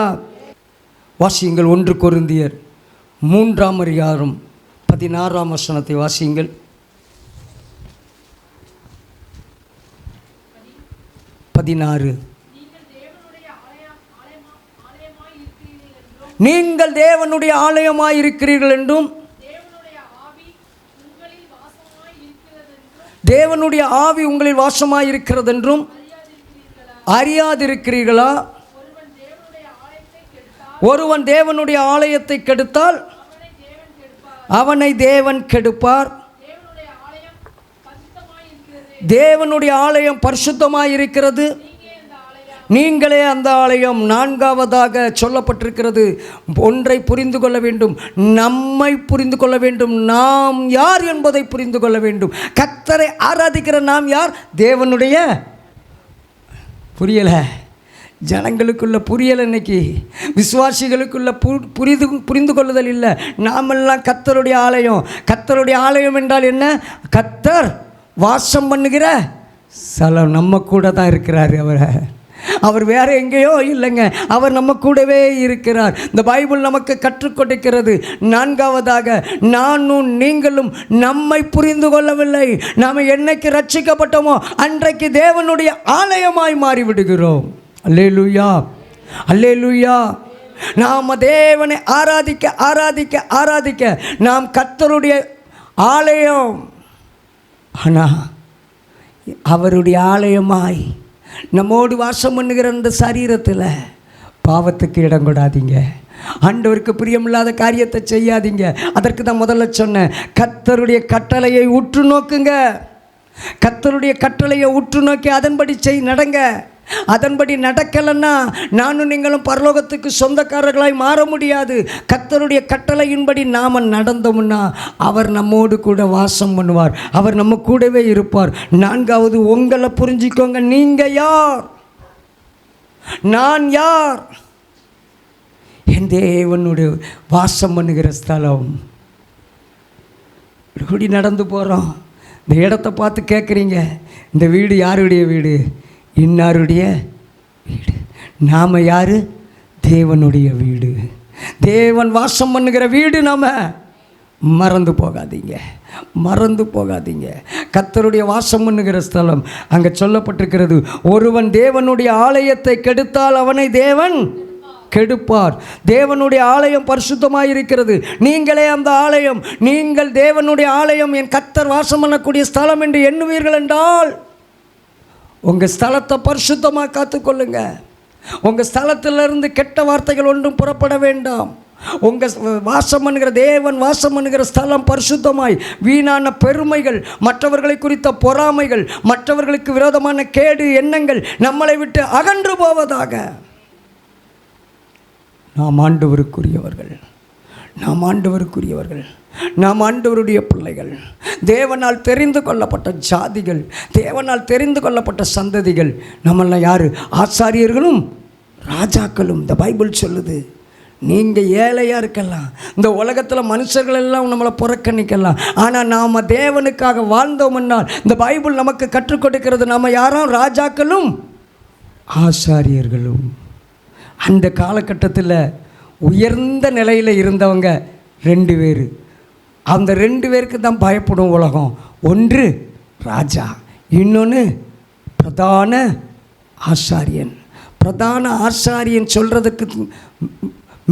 வாசியுங்கள் 1 கொரிந்தியர் 3ஆம் அதிகாரம் 16ஆம் வசனத்தை வாசியுங்கள். 16. நீங்கள் தேவனுடைய ஆலயமாய் இருக்கிறீர்கள் என்றும் தேவனுடைய ஆவி உங்களில் வாசமாய் இருக்கிறது என்றும் அறியாதிருக்கிறீர்களா? ஒருவன் தேவனுடைய ஆலயத்தை கெடுத்தால் அவனை தேவன் கெடுப்பார். தேவனுடைய ஆலயம் பரிசுத்தமாய் இருக்கிறது, நீங்களே அந்த ஆலயம். 4ஆவதாக சொல்லப்பட்டிருக்கிறது, ஒன்றை புரிந்து கொள்ள வேண்டும், நம்மை புரிந்து கொள்ள வேண்டும். நாம் யார் என்பதை புரிந்து கொள்ள வேண்டும். கர்த்தரை ஆராதிக்கிற நாம் யார்? தேவனுடைய. புரியலை, ஜனங்களுக்குள்ள புரியலை. இன்னைக்கு விசுவாசிகளுக்குள்ள புரிந்து கொள்ளுதல் இல்லை. நாமெல்லாம் கர்த்தருடைய ஆலயம். கர்த்தருடைய ஆலயம் என்றால் என்ன? கர்த்தர் வாசம் பண்ணுகிற ஸ்தலம். நம்ம கூட தான் இருக்கிறார். அவர் வேறு எங்கேயோ இல்லைங்க, அவர் நம்ம கூடவே இருக்கிறார். இந்த பைபிள் நமக்கு கற்றுக் கொடுக்கிறது. 4ஆவதாக, நானும் நீங்களும் நம்மை புரிந்து கொள்ளவில்லை. நாம் என்னைக்கு ரட்சிக்கப்பட்டோமோ அன்றைக்கு தேவனுடைய ஆலயமாய் மாறிவிடுகிறோம். அல்லேலூயா, அல்லேலூயா. நாம் தேவனை ஆராதிக்க ஆராதிக்க ஆராதிக்க நாம் கர்த்தருடைய ஆலயம். ஆனால் அவருடைய ஆலயமாய் நம்மோடு வாசம் பண்ணுகிற அந்த சரீரத்தில் பாவத்துக்கு இடம் கொடாதீங்க. ஆண்டவருக்கு பிரியமில்லாத காரியத்தை செய்யாதீங்க. அதற்கு தான் முதல்ல சொன்னேன், கர்த்தருடைய கட்டளையை உற்று நோக்குங்க. கர்த்தருடைய கட்டளையை உற்று நோக்கி அதன்படி நடங்க. அதன்படி நடக்கலைன்னா நானும் நீங்களும் பரலோகத்துக்கு சொந்தக்காரர்களாய் மாற முடியாது. கர்த்தருடைய கட்டளையின்படி நாம் நடந்தோம்னா அவர் நம்மோடு கூட வாசம் பண்ணுவார், அவர் நம்ம கூடவே இருப்பார். நான்காவது, உங்களை புரிஞ்சிக்கோங்க. நீங்கள் யார்? நான் யார்? என் தேவனுடைய வாசம் பண்ணுகிற ஸ்தலம். இப்படி நடந்து போகிறோம், இந்த இடத்த பார்த்து கேட்குறீங்க, இந்த வீடு யாருடைய வீடு? இன்னாருடைய வீடு. நாம் யார்? தேவனுடைய வீடு. தேவன் வாசம் பண்ணுகிற வீடு. நாம் மறந்து போகாதீங்க, மறந்து போகாதீங்க. கர்த்தருடைய வாசம் பண்ணுகிற ஸ்தலம். அங்கே சொல்லப்பட்டிருக்கிறது, ஒருவன் தேவனுடைய ஆலயத்தை கெடுத்தால் அவனை தேவன் கெடுப்பார். தேவனுடைய ஆலயம் பரிசுத்தமாக இருக்கிறது. நீங்களே அந்த ஆலயம். நீங்கள் தேவனுடைய ஆலயம், என் கர்த்தர் வாசம் பண்ணக்கூடிய ஸ்தலம் என்று எண்ணுவீர்கள் என்றால் உங்கள் ஸ்தலத்தை பரிசுத்தமாக காத்துக்கொள்ளுங்க. உங்கள் ஸ்தலத்திலிருந்து கெட்ட வார்த்தைகள் ஒன்றும் புறப்பட வேண்டாம். உங்கள் வாசம் பண்ணுகிற தேவன் வாசம் பண்ணுகிற ஸ்தலம் பரிசுத்தமாய் வீணான பெருமைகள், மற்றவர்களை குறித்த பொறாமைகள், மற்றவர்களுக்கு விரோதமான கேடு எண்ணங்கள் நம்மளை விட்டு அகன்று போவதாக. நாம் ஆண்டவருக்குரியவர்கள், நாம் ஆண்டவருக்குரியவர்கள், நாம் ஆண்டவருடைய பிள்ளைகள், தேவனால் தெரிந்து கொள்ளப்பட்ட ஜாதிகள், தேவனால் தெரிந்து கொள்ளப்பட்ட சந்ததிகள். நம்மளாம் யார்? ஆசாரியர்களும் ராஜாக்களும். இந்த பைபிள் சொல்லுது. நீங்கள் ஏழையாக இருக்கலாம், இந்த உலகத்தில் மனுஷர்கள் எல்லாம் நம்மளை புறக்கணிக்கலாம், ஆனால் நாம் தேவனுக்காக வாழ்ந்தோம்னால் இந்த பைபிள் நமக்கு கற்றுக் கொடுக்கிறது, நம்ம யாரும் ராஜாக்களும் ஆசாரியர்களும். அந்த காலகட்டத்தில் உயர்ந்த நிலையில் இருந்தவங்க 2 பேர். அந்த 2 பேருக்கு தான் பயப்படும் உலகம். ஒன்று ராஜா, இன்னொன்று பிரதான ஆசாரியன். பிரதான ஆசாரியன் சொல்கிறதுக்கு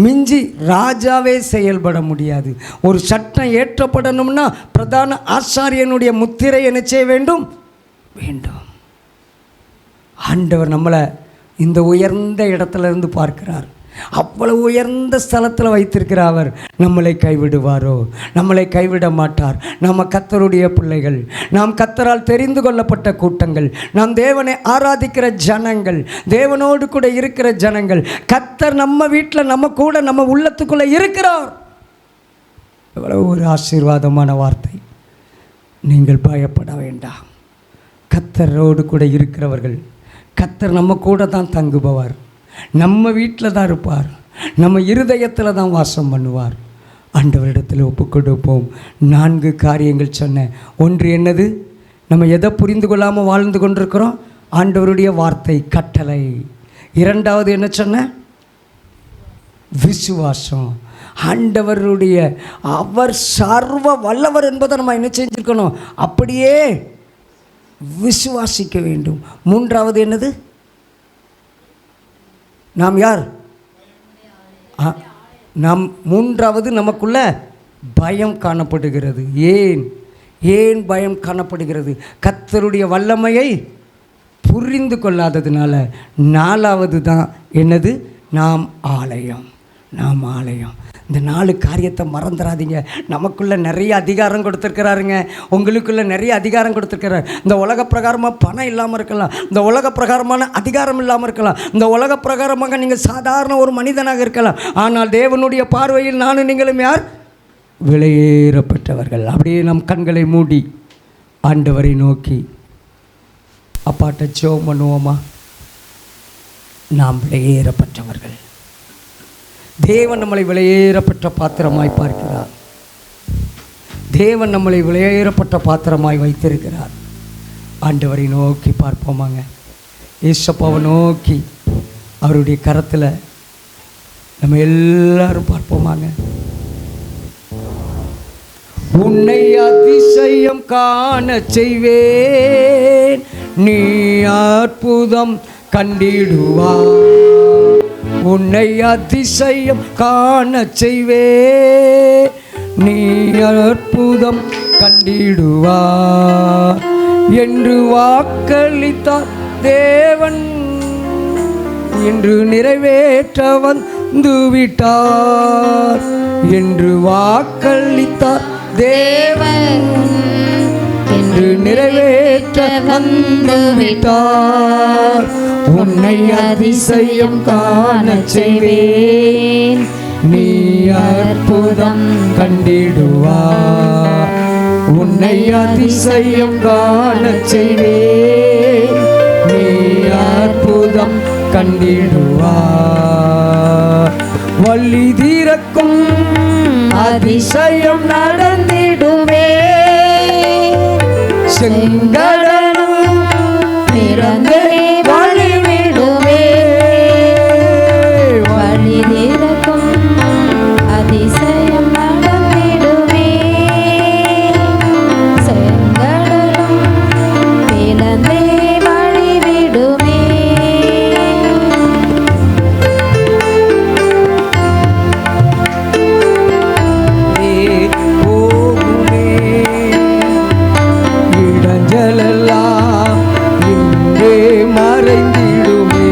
மிஞ்சி ராஜாவே செயல்பட முடியாது. ஒரு சட்டம் ஏற்றப்படணும்னா பிரதான ஆசாரியனுடைய முத்திரை என்ன செய்ய வேண்டும்? ஆண்டவர் நம்மளை இந்த உயர்ந்த இடத்துல இருந்து பார்க்கிறார். அவ்வளவு உயர்ந்த ஸ்தலத்தில் வைத்திருக்கிற அவர் நம்மளை கைவிடுவாரோ? நம்மளை கைவிட மாட்டார். நம்ம கர்த்தருடைய பிள்ளைகள், நாம் கர்த்தரால் தெரிந்து கொள்ளப்பட்ட கூட்டங்கள், நாம் தேவனை ஆராதிக்கிற ஜனங்கள், தேவனோடு கூட இருக்கிற ஜனங்கள். கர்த்தர் நம்ம வீட்டில் நம்ம கூட நம்ம உள்ளத்துக்குள்ளே இருக்கிறார். எவ்வளவு ஒரு ஆசீர்வாதமான வார்த்தை. நீங்கள் பயப்பட வேண்டாம். கர்த்தரோடு கூட இருக்கிறவர்கள், கர்த்தர் நம்ம கூட தான் தங்குபவர், நம்ம வீட்டில் தான் இருப்பார், நம்ம இருதயத்தில் தான் வாசம் பண்ணுவார். ஆண்டவரிடத்தில் ஒப்பு கொடுப்போம். 4 காரியங்கள் சொன்னேன். ஒன்று என்னது? நம்ம எதை புரிந்து கொள்ளாமல் வாழ்ந்து கொண்டிருக்கிறோம்? ஆண்டவருடைய வார்த்தை, கட்டளை. 2வது என்ன சொன்ன? விசுவாசம். ஆண்டவருடைய, அவர் சர்வ வல்லவர் என்பதை நம்ம என்ன செஞ்சுருக்கணும்? அப்படியே விசுவாசிக்க வேண்டும். 3வது என்னது? நாம் யார்? நாம் 3வது நமக்குள்ள பயம் காணப்படுகிறது. ஏன் பயம் காணப்படுகிறது? கர்த்தருடைய வல்லமையை புரிந்து கொள்ளாததுனால. 4வது தான் என்னது? நாம் ஆலயம். இந்த 4 காரியத்தை மறந்துடாதீங்க. நமக்குள்ளே நிறைய அதிகாரம் கொடுத்துருக்கிறாருங்க. உங்களுக்குள்ளே நிறைய அதிகாரம் கொடுத்துருக்கிறார். இந்த உலக பிரகாரமாக பணம் இல்லாமல் இருக்கலாம், இந்த உலக பிரகாரமான அதிகாரம் இல்லாமல் இருக்கலாம், இந்த உலக பிரகாரமாக நீங்கள் சாதாரண ஒரு மனிதனாக இருக்கலாம். ஆனால் தேவனுடைய பார்வையில் நானும் நீங்களும் யார்? விலையேறப்பட்டவர்கள். அப்படியே நம் கண்களை மூடி ஆண்டவரை நோக்கி அப்பாட்ட ஜெபம் பண்ணுவோமா? நாம் விலையேறப்பட்டவர்கள். தேவன் நம்மளை விலையேறப்பட்ட பாத்திரமாய் பார்க்கிறார். தேவன் நம்மளை விலையேறப்பட்ட பாத்திரமாய் வைத்திருக்கிறார். ஆண்டவரை நோக்கி பார்ப்போமாங்க. ஏசப்பாவை நோக்கி அவருடைய கரத்தில் நம்ம எல்லாரும் பார்ப்போமாங்க. உன்னை அதிசயம் காண செய்வேன், நீ அற்புதம் கண்டிடுவாய். உன்னை அதிசயம் காண செய்வே, நீ அற்புதம் கண்டிடுவார் என்று வாக்களித்தார் தேவன். என்று நிறைவேற்ற வந்து விட்டார். என்று வாக்களித்தார் தேவன். என்று நிறைவேற்ற மாற்ற வந்து விட்டார். உன்னை அதிசயம் காணச் செய்வேன், நீ அற்புதம் கண்டிடுவார். உன்னை அதிசயம் காணச் செய்வேன், நீ அற்புதம் கண்டிடுவார். வழி திறக்கும் அதிசயம் நடந்திடுவே, செங்கடலும் திறந்தே வழிவிடுவே. வழி திறக்கும் அதிசயம் நடந்திடுவே, செங்கடலும் பிளந்தே வழிவிடுமே. போகுமே இடஞ்சலெல்லாம் இன்றே மறைந்திடுமே,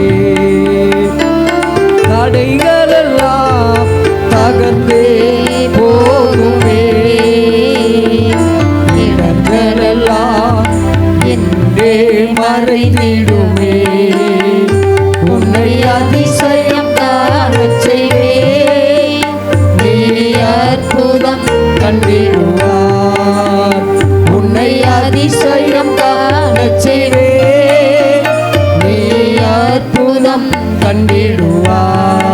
தடைகளெல்லாம் தகர்ந்தே போகுமே. இடங்களெல்லாம் என்றே மறைந்திடுமே, உன்னை அதிசயம் காணச் செய்வேன், நீ அற்புதம் கண்டிடுவார். உன்னை அதிசயம் காணச் செய்வேன், நீ அற்புதம் கண்டிடுவார்.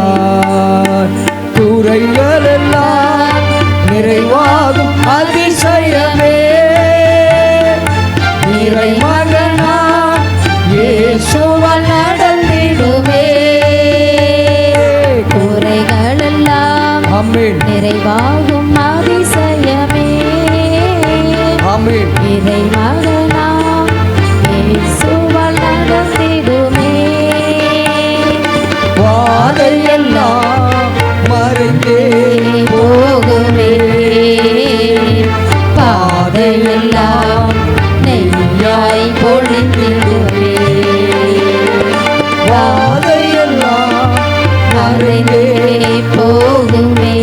துறைகளெல்லாம் நிறைவாகும் அதிசயமே, இறைமகனா இயேசுவால் நடந்திடுமே. குறைகளெல்லாம் ஆமென், நிறைவாகும் அதிசயமே, ஆமென். இறைமகனாம் இயேசுவால் நடந்திடுமே. பாதையெல்லாம் மறைந்தே போகுமே, பாதையெல்லாம் நெய்யாய் பொழிந்திடுமே. பாதையெல்லாம் மறைந்தே போகுமே,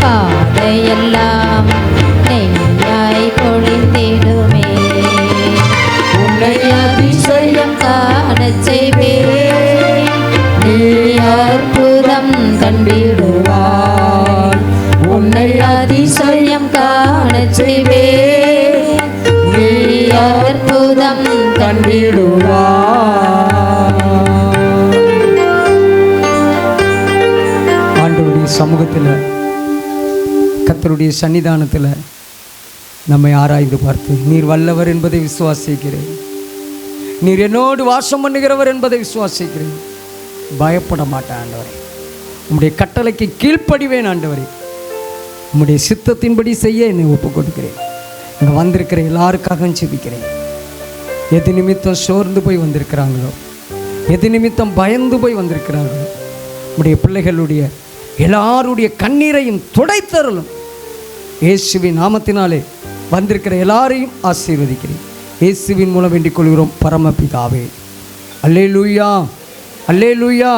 பாதையெல்லாம் நெய்யாய் பொழிந்திடுமே. உன்னை அதிசயம் காணச் செய்வேன், நீ அற்புதம் கண்டிடுவார். உன்னை அதிசயம் காணச் செய்வேன், நீ அற்புதம் கண்டிடுவார். ஆண்டவருடைய சமூகத்தில், கர்த்தருடைய சன்னிதானத்தில் நம்மை ஆராய்ந்து பார்த்து, நீர் வல்லவர் என்பதை விசுவாசிக்கிறேன், நீர் என்னோடு வாசம் பண்ணுகிறவர் என்பதை விசுவாசிக்கிறேன், பயப்பட மாட்டேன் ஆண்டவரே, உம்முடைய கட்டளைக்கு கீழ்ப்படிவேன் ஆண்டவரே, உம்முடைய சித்தத்தின்படி செய்ய என்னை ஒப்புக் கொடுக்கிறேன். இங்கே வந்திருக்கிற எல்லாருக்காகவும் ஜெபிக்கிறேன். எது நிமித்தம் சோர்ந்து போய் வந்திருக்கிறாங்களோ, எது நிமித்தம் பயந்து போய் வந்திருக்கிறார்களோ, உடைய பிள்ளைகளுடைய எல்லாருடைய கண்ணீரையும் துடைத்தருளும். இயேசுவின் நாமத்தினாலே வந்திருக்கிற எல்லாரையும் ஆசீர்வதிக்கிறேன். இயேசுவின் மூலம் வேண்டிக் கொள்கிறோம் பரமபிதாவே. அல்லேலூயா, அல்லேலூயா.